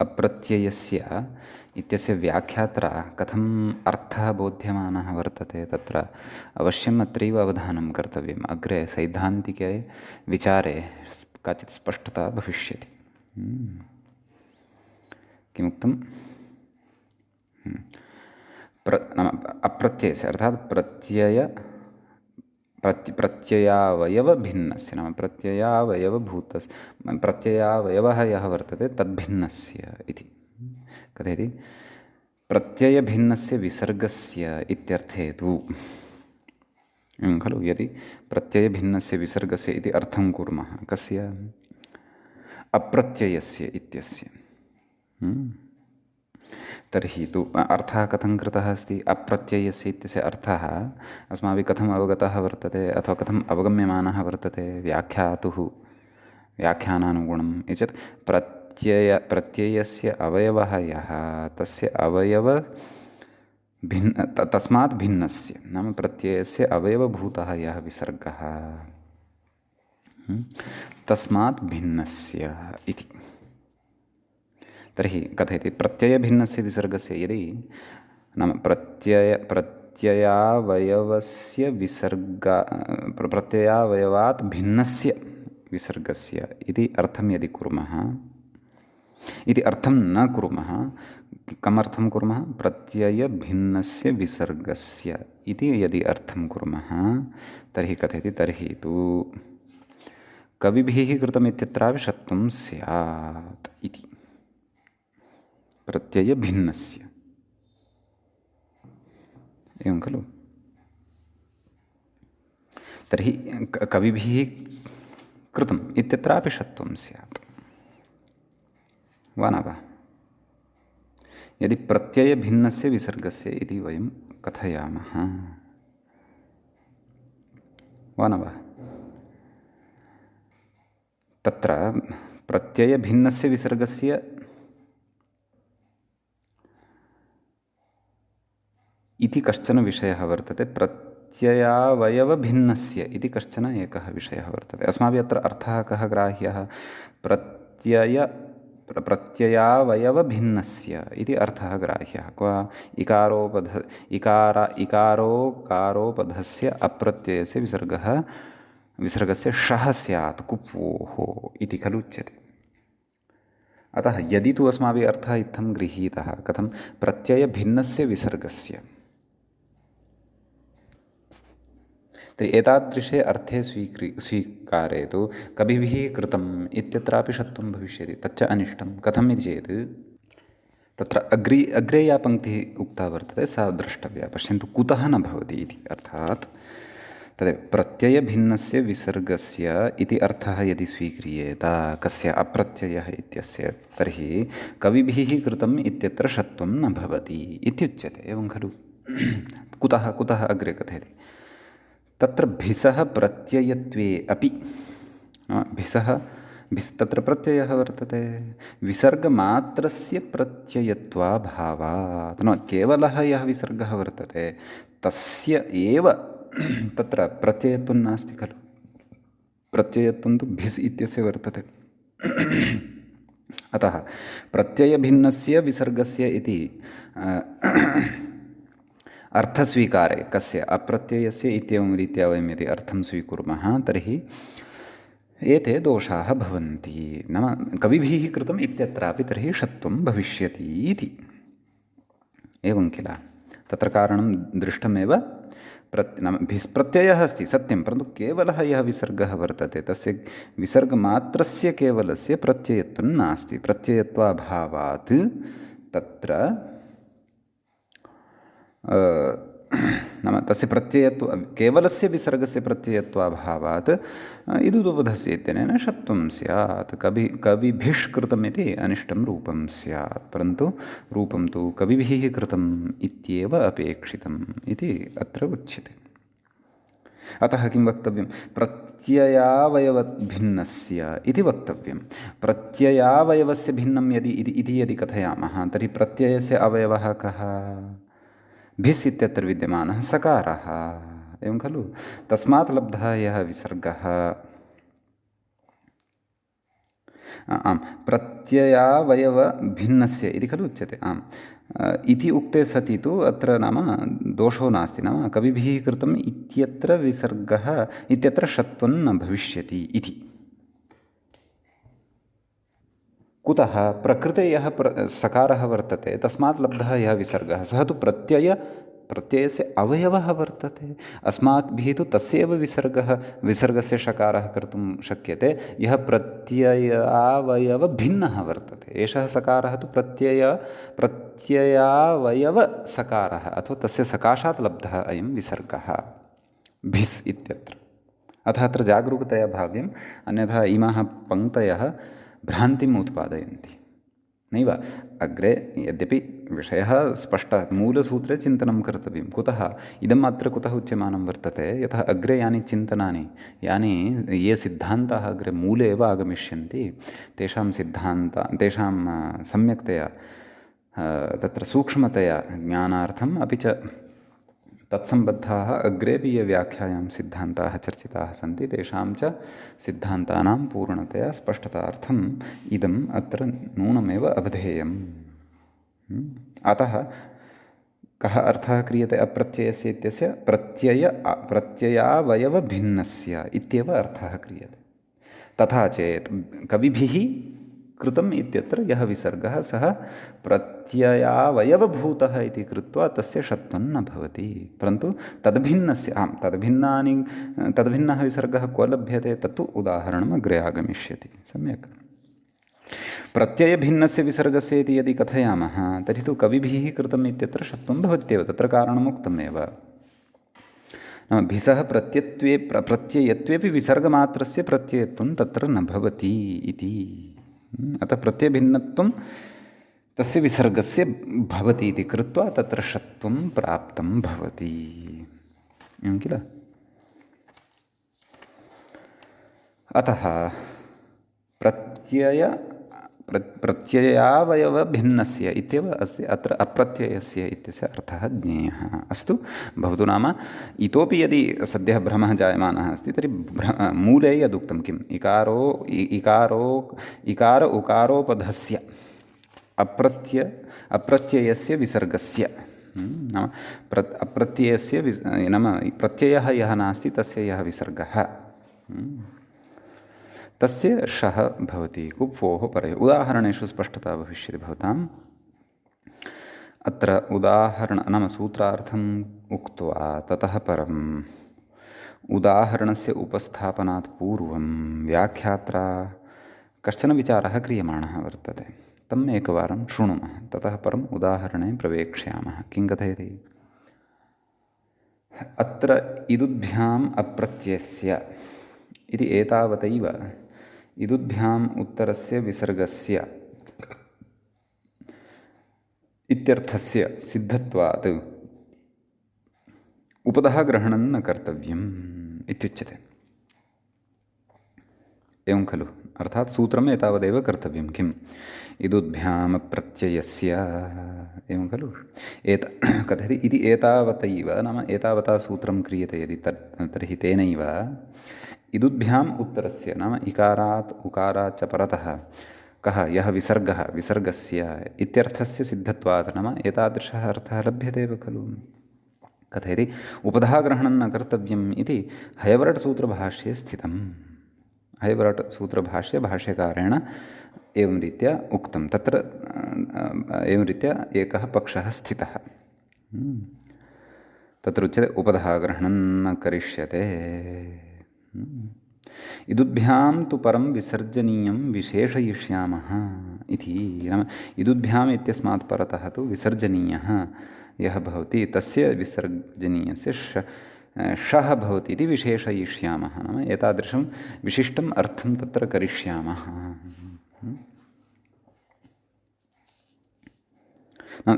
अप्रत्ययस्य इत्यस्य व्याख्यात्रा कथम् अर्थः बोध्यमानः वर्तते तत्र अवश्यम् अत्रैव अवधानं कर्तव्यम्। अग्रे सैद्धान्तिके विचारे काचित् स्पष्टता भविष्यति। किमुक्तं? नाम अप्रत्ययस्य अर्थात् प्रत्ययावयवभिन्नस्य, नाम प्रत्ययावयवः यः वर्तते तद्भिन्नस्य इति कथयति। प्रत्ययभिन्नस्य विसर्गस्य इत्यर्थे तु खलु, यदि प्रत्ययभिन्नस्य विसर्गस्य इति अर्थं कुर्मः, कस्य? अप्रत्ययस्य इत्यस्य। तर्हि तु अर्थः कथं कृतः अस्ति? अप्रत्ययस्य इत्यस्य अर्थः अस्माभिः कथम् अवगतः वर्तते अथवा कथम् अवगम्यमानः वर्तते? व्याख्यानानुगुणम् एतत् प्रत्ययस्य अवयवः यः तस्य तस्मात् भिन्नस्य, नाम प्रत्ययस्य अवयवभूतः यः विसर्गः तस्मात् भिन्नस्य इति। तर्हि कथयति प्रत्ययभिन्नस्य विसर्गस्य यदि नाम प्रत्ययावयवस्य प्रत्ययावयवात् भिन्नस्य विसर्गस्य इति अर्थं यदि कुर्मः, इति अर्थं न कुर्मः, कमर्थं कुर्मः? प्रत्ययभिन्नस्य विसर्गस्य इति यदि अर्थं कुर्मः तर्हि कथयति, तर्हि तु कविभिः कृतम् इत्यत्रापि षत्वं स्यात् इति। प्रत्ययभिन्नस्य, एवं खलु? तर्हि कविभिः कृतम् इत्यत्रापि षत्वं स्यात्, वा न वा? यदि प्रत्ययभिन्नस्य विसर्गस्य इति वयं कथयामः, वा न वा? तत्र प्रत्ययभिन्नस्य विसर्गस्य इति कश्चन विषयः वर्तते, प्रत्ययावयवभिन्नस्य इति कश्चन एकः विषयः वर्तते। अस्माभिः अत्र अर्थः कः ग्राह्यः? प्रत्ययावयवभिन्नस्य इति अर्थः ग्राह्यः। क्व? इकारोकारोपधस्य अप्रत्ययस्य विसर्गस्य शः स्यात् कुप्वोः इति खलु उच्यते। अतः यदि तु अस्माभिः अर्थः इत्थं गृहीतः, कथं? प्रत्ययभिन्नस्य विसर्गस्य, तर्हि एतादृशे अर्थे स्वीकारे तु कविभिः कृतम् इत्यत्रापि षत्वं भविष्यति। तच्च अनिष्टं। कथम् इति चेत् तत्र अग्रे या पङ्क्तिः उक्ता वर्तते सा द्रष्टव्या। पश्यन्तु, कुतः न भवति इति। अर्थात् तदेव प्रत्ययभिन्नस्य विसर्गस्य इति अर्थः यदि स्वीक्रियेत, कस्य? अप्रत्ययः इत्यस्य, तर्हि कविभिः कृतम् इत्यत्र षत्वं न भवति इत्युच्यते, एवं खलु? कुतः अग्रे कथयति? तत्र भिसः प्रत्ययत्वे अपि, तत्र प्रत्ययः वर्तते, विसर्गमात्रस्य प्रत्ययत्वाभावात्, केवलः यः विसर्गः वर्तते तस्य एव तत्र प्रत्ययत्वं नास्ति खलु। प्रत्ययत्वं तु भिस् इत्यस्य वर्तते। अतः प्रत्ययभिन्नस्य विसर्गस्य इति अर्थस्वीकारे, कस्य? अप्रत्ययस्य इत्येवं रीत्या वयं यदि अर्थं स्वीकुर्मः तर्हि एते दोषाः भवन्ति। नाम कविभिः कृतम् इत्यत्रापि तर्हि षत्वं भविष्यति इति, एवं किल? तत्र कारणं दृष्टमेव। नाम भिस् प्रत्ययः अस्ति सत्यं, परन्तु केवलः यः विसर्गः वर्तते तस्य विसर्गमात्रस्य केवलस्य प्रत्ययत्वं नास्ति। प्रत्ययत्वाभावात् तत्र नाम तस्य केवलस्य विसर्गस्य प्रत्ययत्वाभावात् इदुदुपधस्य इत्यनेन षत्वं स्यात्। कविभिष्कृतम् इति अनिष्टं रूपं स्यात्, परन्तु रूपं तु कविभिः कृतम् इत्येव अपेक्षितम् इति अत्र उच्यते। अतः किं वक्तव्यं? प्रत्ययावयवभिन्नस्य इति वक्तव्यं। प्रत्ययावयवस्य भिन्नं यदि कथयामः तर्हि प्रत्ययस्य अवयवः कः? भिस् इत्यत्र विद्यमानः सकारः, एवं खलु? तस्मात् लब्धः यः विसर्गः, आम्, प्रत्ययावयवभिन्नस्य इति खलु उच्यते। आम्, इति उक्ते सति तु अत्र नाम दोषो नास्ति। नाम कविभिः कृतम् इत्यत्र विसर्गः इत्यत्र षत्वं न भविष्यति इति। कुतः? प्रकृते यः सकारः वर्तते तस्मात् लब्धः यः विसर्गः, सः तु प्रत्ययस्य अवयवः वर्तते। अस्माभिः तु तस्यैव विसर्गस्य षकारः कर्तुं शक्यते यः प्रत्ययावयवभिन्नः वर्तते। एषः सकारः तु प्रत्ययावयवसकारः, अथवा तस्य सकाशात् लब्धः अयं विसर्गः भिस् इत्यत्र। अतः अत्र जागरूकतया भाव्यम्, अन्यथा इमाः पङ्क्तयः भ्रान्तिम् उत्पादयन्ति नैव। अग्रे यद्यपि विषयः स्पष्टः, मूलसूत्रे चिन्तनं कर्तव्यं। कुतः इदम् अत्र कुतः उच्यमानं वर्तते? यतः अग्रे यानि चिन्तनानि, ये सिद्धान्ताः अग्रे मूले एव आगमिष्यन्ति, तेषां सम्यक्तया तत्र सूक्ष्मतया ज्ञानार्थम्, अपि च तत्सम्बद्धाः अग्रेपि ये व्याख्यायां सिद्धान्ताः चर्चिताः सन्ति तेषां च सिद्धान्तानां पूर्णतया स्पष्टतार्थम् इदम् अत्र नूनमेव अवधेयम्। अतः कः अर्थः क्रियते अप्रत्ययस्य इत्यस्य? प्रत्ययावयवभिन्नस्य इत्येव अर्थः क्रियते। तथा चेत् कविभिः कृतम् इत्यत्र यः विसर्गः सः प्रत्ययावयवभूतः इति कृत्वा तस्य षत्वं न भवति। परन्तु तद्भिन्नस्य तद्भिन्नः विसर्गः क्व लभ्यते तत्तु उदाहरणम् अग्रे आगमिष्यति। सम्यक्। प्रत्ययभिन्नस्य विसर्गस्य इति यदि कथयामः तर्हि तु कविभिः कृतम् इत्यत्र षत्वं भवत्येव, तत्र कारणमुक्तमेव। नाम भिसः प्रत्ययत्वेपि विसर्गमात्रस्य प्रत्ययत्वं तत्र न भवति इति। अतः प्रत्ययभिन्नत्वं तस्य विसर्गस्य भवति इति कृत्वा तत्र षत्वं प्राप्तं भवति। एवं किल? अतः प्रत्ययावयवभिन्नस्य इत्येव अस्य अत्र अप्रत्ययस्य इत्यस्य अर्थः ज्ञेयः। अस्तु, भवतु। नाम इतोपि यदि सद्यः भ्रमः जायमानः अस्ति तर्हि मूले यदुक्तं किम्, इकार उकारोपधस्य अप्रत्ययस्य विसर्गस्य, नाम अप्रत्ययस्य नाम प्रत्ययः यः नास्ति तस्य यः विसर्गः तस्य शः भवति कुप्वोः परे। उदाहरणेषु स्पष्टता भविष्यति भवताम्। अत्र नाम सूत्रार्थम् उक्त्वा ततः परम् उदाहरणस्य उपस्थापनात् पूर्वं व्याख्यात्रा कश्चन विचारः क्रियमाणः वर्तते। तम् एकवारं शृणुमः, ततः परम् उदाहरणे प्रवेक्ष्यामः। किं कथयति? अत्र इदुभ्याम् अप्रत्ययस्य इति एतावतैव इदुभ्याम् उत्तरस्य विसर्गस्य इत्यर्थस्य सिद्धत्वात् उपधः ग्रहणं न कर्तव्यम् इत्युच्यते। एवं खलु? अर्थात् सूत्रम् एतावदेव कर्तव्यं। किम्? इदुभ्याम् प्रत्ययस्य, एवं खलु? कथयति इति एतावतैव, नाम एतावता सूत्रं क्रियते यदि तर्हि तेनैव इदुभ्याम् उत्तरस्य, नाम इकारात् उकारात् च परतः कः यः विसर्गस्य इत्यर्थस्य सिद्धत्वात्, नाम एतादृशः अर्थः लभ्यते खलु? कथयति उपधाग्रहणं न कर्तव्यम् इति हयवरट्सूत्रभाष्ये स्थितम्। हयवरट्सूत्रभाष्ये भाष्यकारेण एवं रीत्या उक्तं। तत्र एवं रीत्या एकः पक्षः स्थितः। तत्र उच्यते उपधाग्रहणं न करिष्यते। इदुभ्यां तु परं विसर्जनीयं विशेषयिष्यामः इति। नाम इदुभ्याम् इत्यस्मात् परतः तु विसर्जनीयः यः भवति तस्य विसर्जनीयस्य शः भवति इति विशेषयिष्यामः। नाम एतादृशं विशिष्टम् अर्थं तत्र करिष्यामः।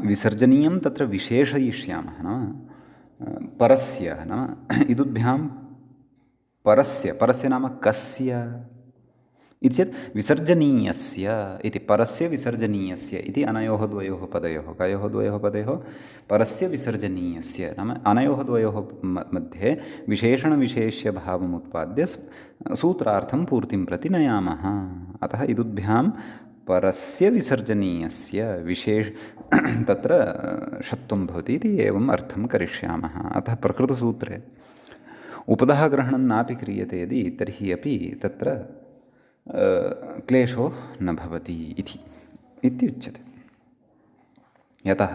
विसर्जनीयं तत्र विशेषयिष्यामः। नाम परस्य, नाम इदुभ्यां परस्य नाम कस्य इति चेत् विसर्जनीयस्य इति। परस्य विसर्जनीयस्य इति अनयोः द्वयोः पदयोः, कयोः द्वयोः पदयोः? परस्य विसर्जनीयस्य, नाम अनयोः द्वयोः मध्ये विशेषणविशेष्यभावम् उत्पाद्य सूत्रार्थं पूर्तिं प्रति नयामः। अतः इदुभ्यां परस्य विसर्जनीयस्य तत्र षत्वं भवति इति एवम् अर्थं करिष्यामः। अतः प्रकृतसूत्रे उपधः ग्रहणं नापि क्रियते यदि तर्हि अपि तत्र क्लेशो न भवति इत्युच्यते। यतः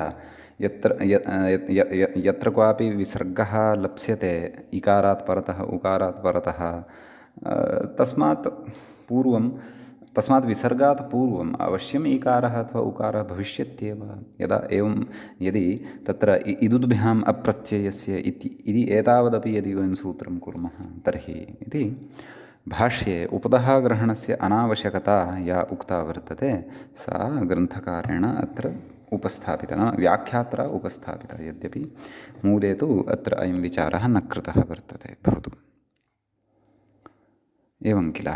यत्र क्वापि विसर्गः लप्स्यते इकारात् परतः उकारात् परतः तस्मात् विसर्गात् पूर्वम् अवश्यम् इकारः अथवा उकारः भविष्यत्येव। यदि तत्र इदुभ्याम् अप्रत्ययस्य इति एतावदपि यदि वयं सूत्रं कुर्मः तर्हि इति भाष्ये उपधः ग्रहणस्य अनावश्यकता या उक्ता वर्तते सा ग्रन्थकारेण अत्र उपस्थापिता, नाम व्याख्यात्रा उपस्थापिता। यद्यपि मूले तु अत्र अयं विचारः न कृतः वर्तते। भवतु। एवं किल?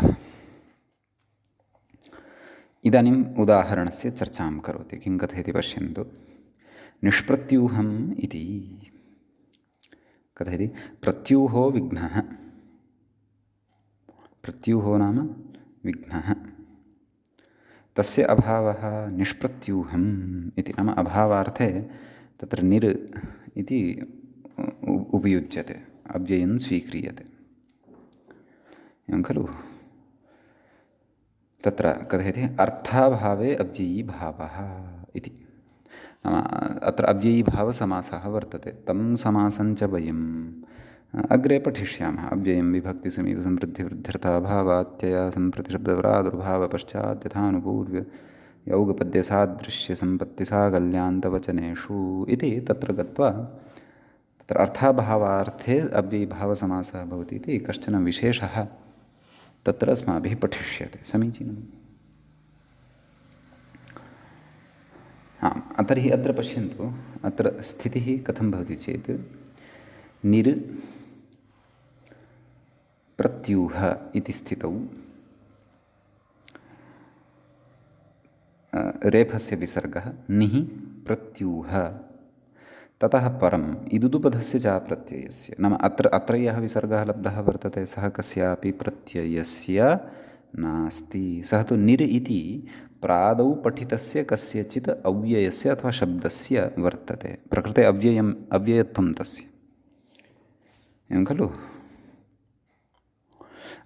इदानीम् उदाहरणस्य चर्चां करोति। किं कथयति पश्यन्तु। निष्प्रत्यूहम् इति कथयति प्रत्यूहो विघ्नः। प्रत्यूहो नाम विघ्नः। तस्य अभावः निष्प्रत्यूहम् इति, नाम अभावार्थे तत्र निर् इति उपयुज्यते, अव्ययं स्वीक्रियते। एवं खलु? तत्र कथयति अर्थाभावे अव्ययी भावः इति। नाम अत्र अव्ययीभावसमासः वर्तते। तं समासं च वयम् अग्रे पठिष्यामः। अव्ययं विभक्तिसमयसंवृद्धिवृद्ध्यर्थाभावात्यया सम्प्रतिशब्दप्रादुर्भावपश्चात् यथानुपूर्व्य यौगपद्यसादृश्यसम्पत्तिसाकल्यान्तवचनेषु इति तत्र गत्वा तत्र अर्थाभावार्थे अव्ययीभावसमासः भवति इति कश्चन विशेषः तत्र अस्माभिः पठिष्यते। समीचीनम्। तर्हि अत्र पश्यन्तु, अत्र स्थितिः कथं भवति चेत् निर् प्रत्यूह इति स्थितौ रेफस्य विसर्गः निः प्रत्यूह, ततः परम् इदुदुपधस्य चाप्रत्ययस्य, नाम अत्र यः विसर्गः लब्धः वर्तते सः कस्यापि प्रत्ययस्य नास्ति। सः तु निर् इति प्रादौ पठितस्य कस्यचित् अव्ययस्य अथवा शब्दस्य वर्तते। प्रकृते अव्ययत्वं तस्य, एवं खलु।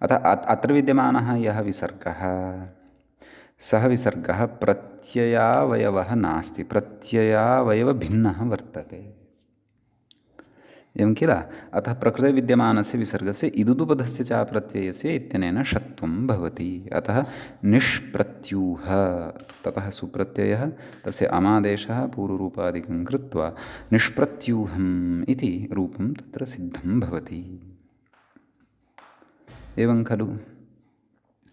अतः अत्र विद्यमानः यः विसर्गः सः विसर्गः प्रत्ययावयवः नास्ति, प्रत्ययावयवभिन्नः वर्तते, एवं किल। अतः प्रकृते विद्यमानस्य विसर्गस्य इदुदुपधस्य चाप्रत्ययस्य इत्यनेन षत्वं भवति। अतः निष्प्रत्यूह, ततः सुप्रत्ययः, तस्य अमादेशः पूर्वरूपादिकं कृत्वा निष्प्रत्यूहम् इति रूपं तत्र सिद्धं भवति, एवं खलु।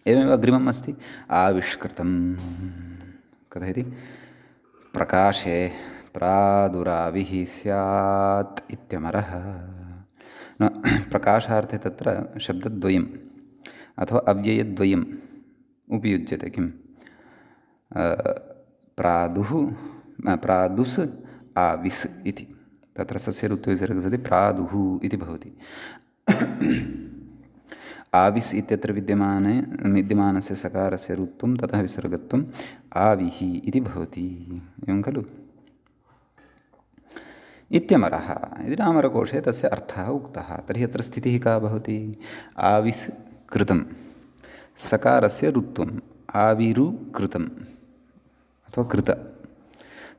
एवमेव अग्रिमम् अस्ति आविष्कृतं। कथयति प्रकाशे प्रादुराविः स्यात् इत्यमरः। प्रकाशार्थे तत्र शब्दद्वयम् अथवा अव्ययद्वयम् उपयुज्यते। किं प्रादुस् आविस् इति, तत्र सस्य ऋत्वविसर्गः सति प्रादुः इति भवति। आविस् इत्यत्र विद्यमानस्य सकारस्य ऋत्वं ततः विसर्गत्वम् आविः इति भवति, एवं खलु। इत्यमरः इति नामरकोशे तस्य अर्थः उक्तः। तर्हि अत्र स्थितिः का भवति? आविस् कृतं, सकारस्य ऋत्वम् आविरुकृतम् अथवा कृत,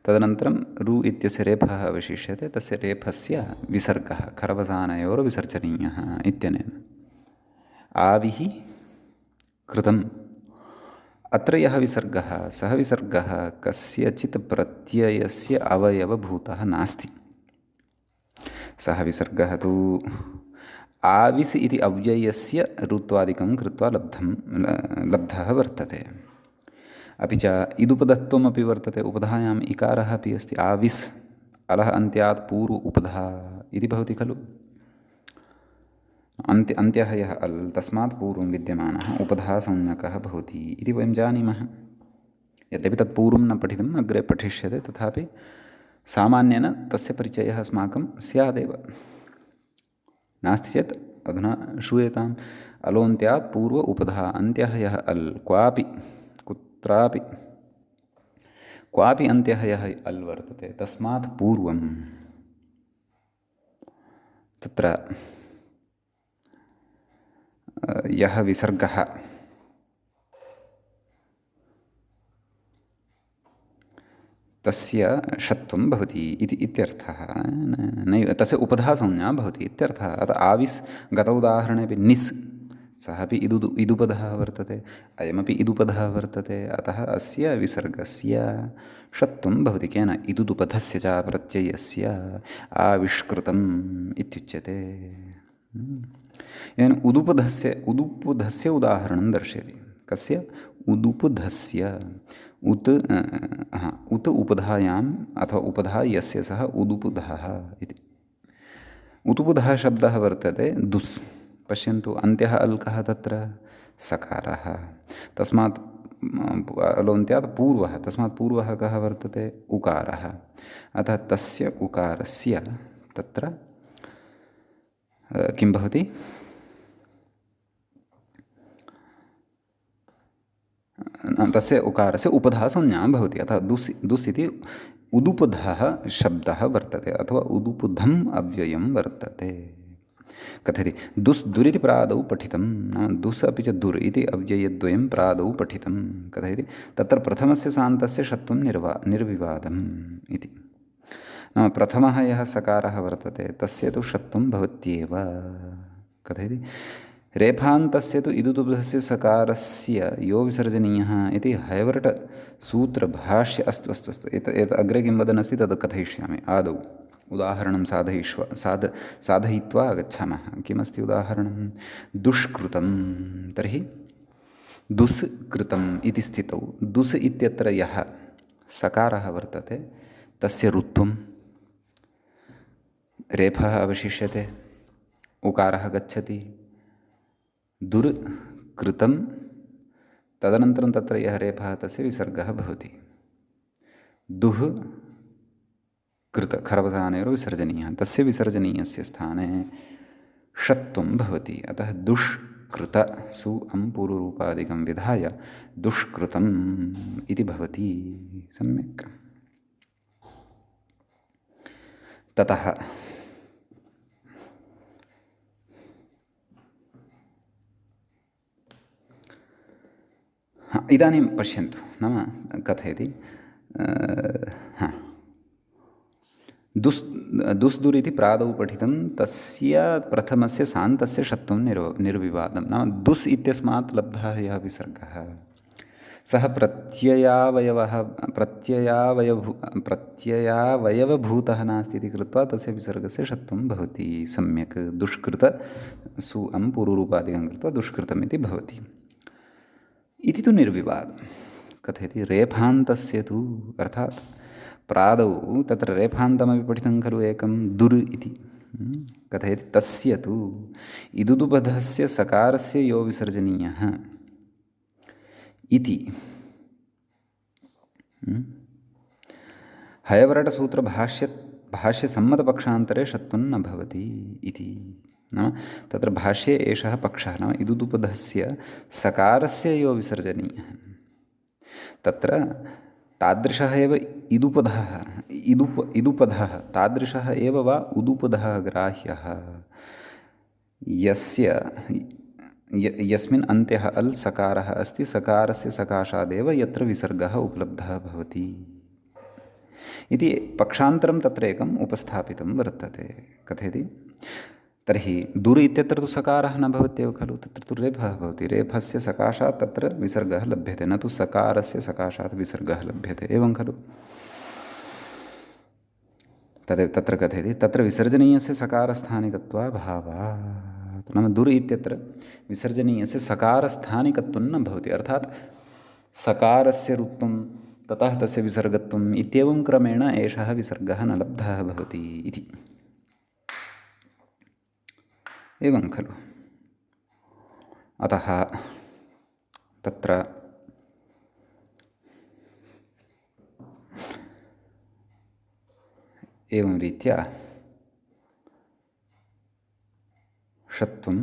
तदनन्तरं रु इत्यस्य रेफः अवशिष्यते, तस्य रेफस्य विसर्गः खरवसानयोर्विसर्जनीयः इत्यनेन आविः कृतम्। अत्र यः विसर्गः सः विसर्गः कस्यचित् प्रत्ययस्य अवयवभूतः नास्ति। सः विसर्गः तु आविस् इति अव्ययस्य ऋत्वादिकं कृत्वा लब्धः वर्तते। अपि च इदुपधत्वमपि वर्तते। उपधायाम् इकारः अपि अस्ति। आविस् अलः अन्त्यात् पूर्व उपधा इति भवति खलु। अन्त्यः यः अल् तस्मात् पूर्वं विद्यमानः उपधासंज्ञकः भवति इति वयं जानीमः। यद्यपि तत् पूर्वं न पठितम्, अग्रे पठिष्यते, तथापि सामान्येन तस्य परिचयः अस्माकं स्यादेव। नास्ति चेत् अधुना श्रूयताम्। अलोन्त्यात् पूर्व उपधा, अन्त्यः यः अल्, क्वापि अन्त्यः यः अल् वर्तते तस्मात् पूर्वं तत्र यः विसर्गः तस्य षत्वं भवति इत्यर्थः। नैव तस्य उपधासंज्ञा भवति इत्यर्थः। अतः आविस् गत उदाहरणेपि निस्, सः अपि इदुपधः वर्तते, अयमपि इदुपधः वर्तते। अतः अस्य विसर्गस्य षत्वं भवति। केन? इदुपधस्य च प्रत्ययस्य आविष्कृतम् इत्युच्यते। इदानीम् उदुपधस्य उदाहरणं दर्शयति। कस्य? उदुपधस्य। उत् उपधायाम् अथवा उपधा यस्य सः उदुपधः इति। उदुपधः शब्दः वर्तते दुस्। पश्यन्तु, अन्त्यः अल्कः तत्र सकारः, तस्मात् अलोन्त्यात् पूर्वः, तस्मात् पूर्वः कः वर्तते? उकारः। अतः तस्य उकारस्य तत्र किं भवति? तस्य उकारस्य उपधासंज्ञा भवति। अतः दुस् इति उदुपधः शब्दः वर्तते अथवा उदुपधम् अव्ययं वर्तते। कथयति दुस् दुरिति प्रादौ पठितं नाम दुस् अपि च दुर् इति अव्ययद्वयं प्रादौ पठितं कथयति तत्र प्रथमस्य सान्तस्य षत्वं निर्विवादम् इति नाम प्रथमः यः सकारः वर्तते तस्य तु षत्वं भवत्येव कथयति रेफान्तस्य तु इदुदुब्धस्य सकारस्य यो विसर्जनीयः इति हैवर्टसूत्रभाष्य अस्तु अस्तु अस्तु एतत् अग्रे किं वदन् अस्ति तद् कथयिष्यामि आदौ उदाहरणं साधयित्वा गच्छामः किमस्ति उदाहरणं दुष्कृतं तर्हि दुष्कृतम् इति स्थितौ दुस् इत्यत्र यः सकारः वर्तते तस्य रुत्वं रेफः अवशिष्यते उकारः गच्छति दुर्कृतं तदनन्तरं तत्र यः रेफः तस्य विसर्गः भवति दुः कृत खरवसानयोः विसर्जनीयः तस्य विसर्जनीयस्य स्थाने षत्वं भवति अतः दुष्कृत सु अं पूर्वरूपादिकं विधाय दुष्कृतम् इति भवति सम्यक् ततः इदानीं पश्यन्तु नाम कथयति दुस् इति प्रादौ पठितं तस्य प्रथमस्य सान्तस्य षत्वं निर्विवादं नाम दुस् इत्यस्मात् लब्धः यः विसर्गः सः प्रत्ययावयवभूतः नास्ति इति कृत्वा तस्य विसर्गस्य षत्वं भवति सम्यक् दुष्कृत सु अं पूर्वरूपादिकं कृत्वा दुष्कृतम् इति भवति इति तु निर्विवादं कथयति रेफान्तस्य तु अर्थात् प्रादौ तत्र रेफान्तमपि पठितं खलु एकं दुर् इति कथयति तस्य तु इदुदुबधस्य सकारस्य यो विसर्जनीयः इति भाष्यसम्मतपक्षान्तरे षत्वं न भवति इति नाम तत्र भाष्ये एषः पक्षः नाम इदुदुपधस्य सकारस्य यो विसर्जनीयः तत्र तादृशः एव इदुपधः तादृशः एव वा उदुपधः ग्राह्यः यस्मिन् अन्त्यः अल् सकारः अस्ति सकारस्य सकाशादेव यत्र विसर्गः उपलब्धः भवति इति पक्षान्तरं तत्र एकम् उपस्थापितं वर्तते कथयति तर्हि दुर् इत्यत्र तु सकारः न भवत्येव खलु तत्र तु रेफः भवति रेफस्य सकाशात् तत्र विसर्गः लभ्यते न तु सकारस्य सकाशात् विसर्गः लभ्यते एवं खलु तदेव तत्र कथयति तत्र विसर्जनीयस्य सकारस्थानिकत्वाभावात् नाम दुर् इत्यत्र विसर्जनीयस्य सकारस्थानिकत्वं न भवति अर्थात् सकारस्य रुत्वं ततः तस्य विसर्गत्वम् इत्येवं क्रमेण एषः विसर्गः न लब्धः भवति इति एवं खलु अतः तत्र एवं रीत्या षत्वं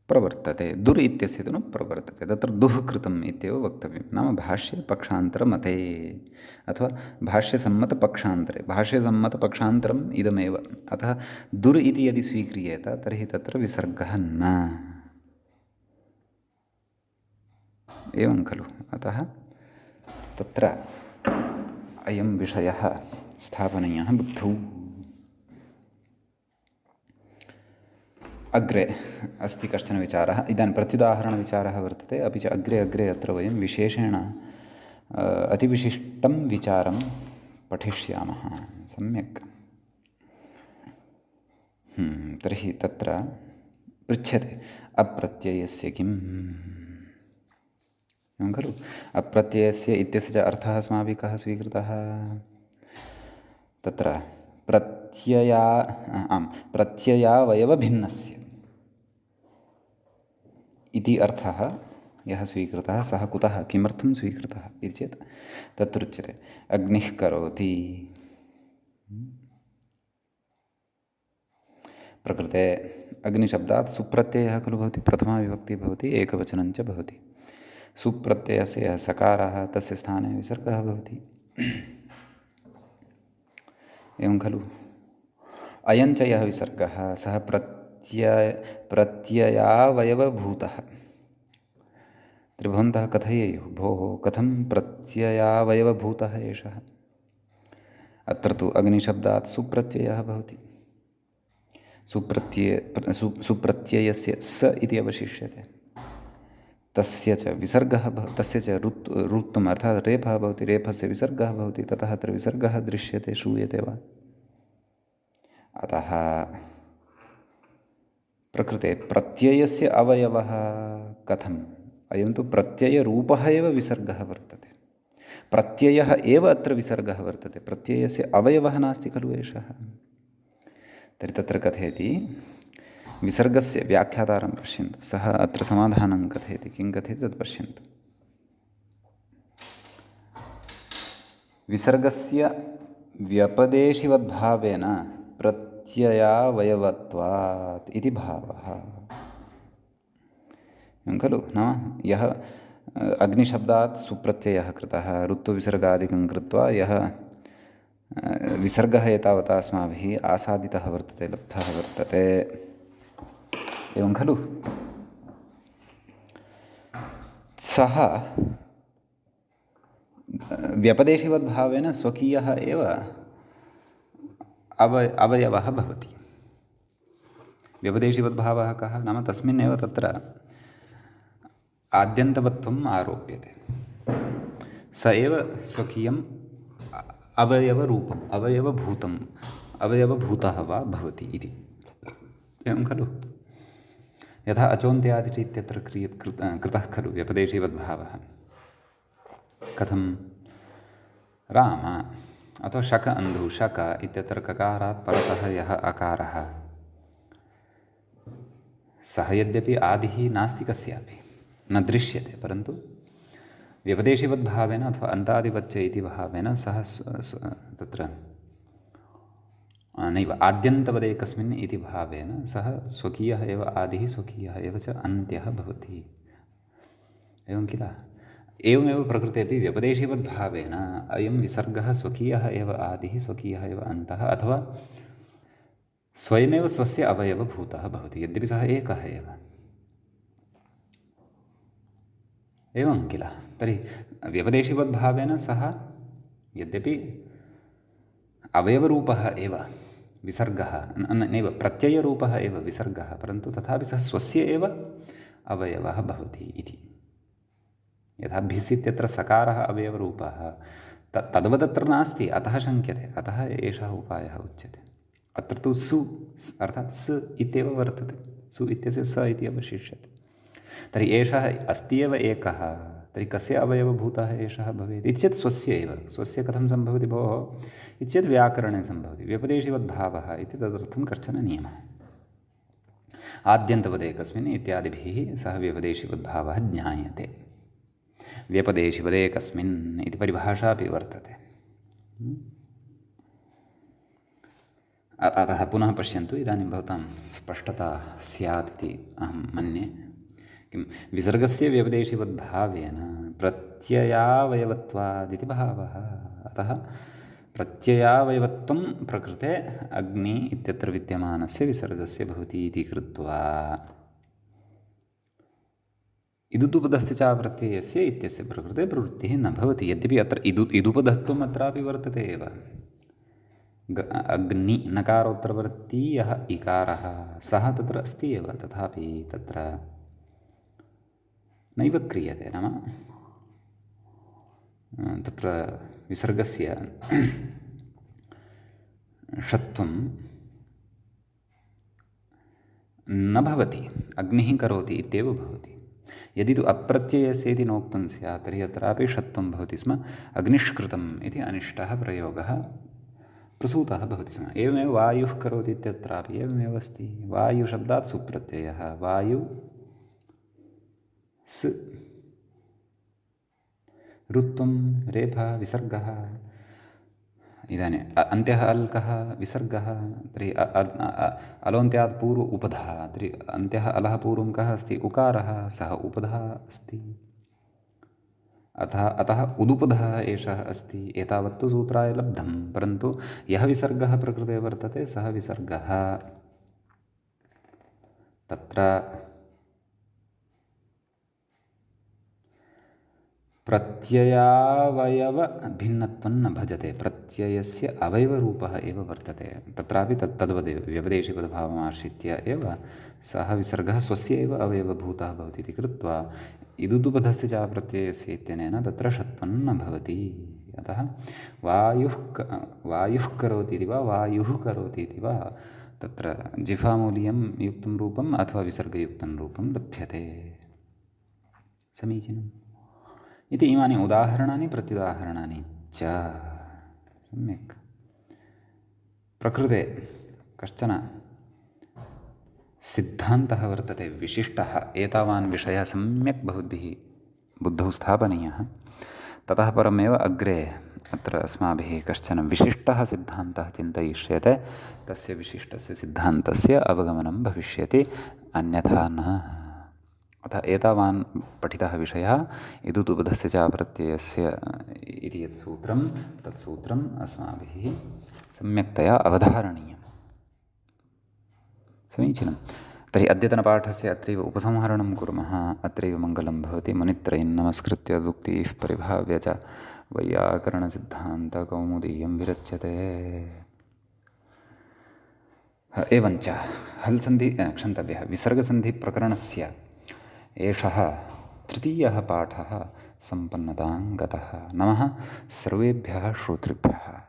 प्रवर्तते दुर् इत्यस्य तु न प्रवर्तते तत्र दुः कृतम् इत्येव वक्तव्यं नाम भाष्यपक्षान्तरमते अथवा भाष्यसम्मतपक्षान्तरे भाष्यसम्मतपक्षान्तरम् इदमेव अतः दुर् इति यदि स्वीक्रियेत तर्हि तत्र विसर्गः न एवं खलु अतः तत्र अयं विषयः स्थापनीयः बुद्धौ अग्रे अस्ति कश्चन विचारः इदानीं प्रत्युदाहरणविचारः वर्तते अपि च अग्रे अग्रे अत्र वयं विशेषेण अतिविशिष्टं विचारं पठिष्यामः सम्यक् तर्हि तत्र पृच्छ्यते अप्रत्ययस्य किम् एवं खलु अप्रत्ययस्य इत्यस्य च अर्थः अस्माभिः कः स्वीकृतः तत्र प्रत्ययावयवभिन्नस्य इति अर्थः यः स्वीकृतः सः कुतः किमर्थं स्वीकृतः इति चेत् तत्रुच्यते अग्निः करोति प्रकृते अग्निशब्दात् सुप्रत्ययः खलु भवति प्रथमा विभक्तिः भवति एकवचनं च भवति सुप्रत्ययस्य यः सकारः तस्य स्थाने विसर्गः भवति एवं खलु अयञ्च यः विसर्गः सः प्रत्ययावयवभूतः। तर्हि भवन्तः कथयेयुः, भोः कथं प्रत्ययावयवभूतः एषः? अत्र तु अग्निशब्दात् सुप्रत्ययः भवति। सुप्रत्ययस्य स इति अवशिष्यते। तस्य च विसर्गः तस्य च रुत्तम् अर्थात् रेफः भवति, रेफस्य विसर्गः भवति, ततः अत्र विसर्गः दृश्यते, श्रूयते वा? अतः प्रकृते प्रत्ययस्य अवयवः कथम्? अयं तु प्रत्ययरूपः एव विसर्गः वर्तते। प्रत्ययः एव अत्र विसर्गः वर्तते, प्रत्ययस्य अवयवः नास्ति खलु एषः। तर्हि तत्र कथयति, विसर्गस्य व्याख्यातारं पश्यन्तु, सः अत्र समाधानं कथयति। किं कथयति तत् पश्यन्तु। विसर्गस्य व्यपदेशिवद्भावेन प्रत्ययावयवत्वात् इति भावः। एवं खलु, नाम यः अग्निशब्दात् सुप्रत्ययः कृतः, ऋत्वविसर्गादिकं कृत्वा यः विसर्गः एतावता अस्माभिः आसादितः वर्तते, लब्धः वर्तते, एवं खलु, सः व्यपदेशिवद्भावेन स्वकीयः एव अवयवः भवति। व्यपदेशिवद्भावः कः? नाम तस्मिन्नेव तत्र आद्यन्तवत्वम् आरोप्यते। स एव स्वकीयम् अवयवरूपम्, अवयवभूतः वा भवति इति। एवं खलु, यथा अचोन्त्यादिति इत्यत्र कृतः खलु व्यपदेशीवद्भावः। कथं? राम अथवा शक अन्धु, शक इत्यत्र ककारात् परतः यः अकारः, सः यद्यपि आदिः नास्ति कस्यापि, न दृश्यते, परन्तु व्यपदेशिवद्भावेन अथवा अन्तादिवच्च इति भावेन सः तत्र नैव आद्यन्तवदेकस्मिन् इति भावेन सः स्वकीयः एव आदिः, स्वकीयः एव च अन्त्यः भवति। एवं किल? एवमेव प्रकृतेपि व्यपदेशिवद्भावेन अयं विसर्गः स्वकीयः एव आदिः, स्वकीयः एव अन्तः, अथवा स्वयमेव स्वस्य अवयवभूतः भवति, यद्यपि सः एकः एव। एवं किल? तर्हि व्यपदेशिवद्भावेन सः यद्यपि अवयवरूपः एव विसर्गः, नैव प्रत्ययरूपः एव विसर्गः, परन्तु तथापि सः स्वस्य एव अवयवः भवति इति। यथा भिस् इत्यत्र सकारः अवयवरूपः, तद्वदत्र नास्ति, अतः शङ्क्यते, अतः एषः उपायः उच्यते। अत्र तु सु अर्थात् स इत्येव वर्तते, सु इत्यस्य स इति अवशिष्यते। तर्हि एषः अस्ति एव एकः, तर्हि कस्य अवयवभूतः एषः भवेत् इति चेत् स्वस्य एव। स्वस्य कथं सम्भवति भोः इति चेत् व्याकरणे सम्भवति। व्यपदेशिवद्भावः इति तदर्थं कश्चन नियमः। आद्यन्तवदेकस्मिन् इत्यादिभिः सः व्यपदेशिवद्भावः ज्ञायते। व्यपदेशिवदेकस्मिन् इति परिभाषा अपि वर्तते। अतः पुनः पश्यन्तु, इदानीं भवतां स्पष्टता स्यात् इति अहं मन्ये। किं? विसर्गस्य व्यपदेशिवद्भावेन प्रत्ययावयवत्वादिति भावः। अतः प्रत्ययावयवत्वं प्रकृते अग्नि इत्यत्र विद्यमानस्य विसर्गस्य भवति इति कृत्वा इदुपधस्य च प्रत्ययस्य इत्यस्य प्रकृते प्रवृत्तिः न भवति। यद्यपि अत्र इदुपधत्वम् अत्रापि वर्तते एव। अग्नि नकारोत्तरवर्ती यः इकारः सः तत्र अस्ति एव, तथापि तत्र नैव क्रियते। नाम तत्र विसर्गस्य षत्वं न भवति, अग्निः करोति इत्येव भवति। यदि तु अप्रत्ययस्य इति नोक्तं स्यात् तर्हि अत्रापि षत्वं भवति स्म, अग्निष्कृतम् इति अनिष्टः प्रयोगः प्रसूतः भवति स्म। एवमेव वायुः करोति इत्यत्रापि एवमेव अस्ति। वायुशब्दात् सुप्रत्ययः, वायु स्, ऋत्वं रेफः विसर्गः, इदानीम् अन्त्यः अल्कः विसर्गः, तर्हि अलोन्त्यात् पूर्व उपधः, तर्हि अन्त्यः अलः पूर्वं कः अस्ति? उकारः, सः उपधः अस्ति। अतः उदुपधः एषः अस्ति। एतावत्तु सूत्राय लब्धं, परन्तु यः विसर्गः प्रकृते वर्तते सः विसर्गः तत्र प्रत्ययावयवभिन्नत्वं न भजते, प्रत्ययस्य अवयवरूपः एव वर्तते। तत्रापि तद्वदेव व्यपदेशीपदभावमाश्रित्य एव सः विसर्गः स्वस्य एव अवयवभूतः भवति इति कृत्वा इदुदुपधस्य च प्रत्ययस्य इत्यनेन तत्र षत्वं न भवति। अतः वायुः करोति इति वा वायुः करोति इति वा तत्र जिह्वामूलीयं युक्तं रूपम् अथवा विसर्गयुक्तं रूपं लभ्यते। समीचीनम् इति इमानि उदाहरणानि प्रत्युदाहरणानि च। सम्यक्। प्रकृते कश्चन सिद्धान्तः वर्तते विशिष्टः। एतावान् विषयः सम्यक् भवद्भिः बुद्धौ स्थापनीयः। ततः परमेव अग्रे अत्र अस्माभिः कश्चन विशिष्टः सिद्धान्तः चिन्तयिष्यते। तस्य विशिष्टस्य सिद्धान्तस्य अवगमनं भविष्यति, अन्यथा न। अतः एतावान् पठितः विषयः इदुदुपधस्य च प्रत्ययस्य इति यत् सूत्रं, तत् सूत्रम् अस्माभिः सम्यक्तया अवधारणीयम्। समीचीनं। तर्हि अद्यतनपाठस्य अत्रैव उपसंहरणं कुर्मः। अत्रैव मङ्गलं भवति। मुनित्रयं नमस्कृत्य उक्तिः परिभाव्य च वैयाकरणसिद्धान्तकौमुदीयं विरच्यते। एवञ्च हल् सन्धि क्षन्तव्यः विसर्गसन्धिप्रकरणस्य एषः तृतीयः पाठः सम्पन्नतां गतः। नमः सर्वेभ्यः श्रोतृभ्यः।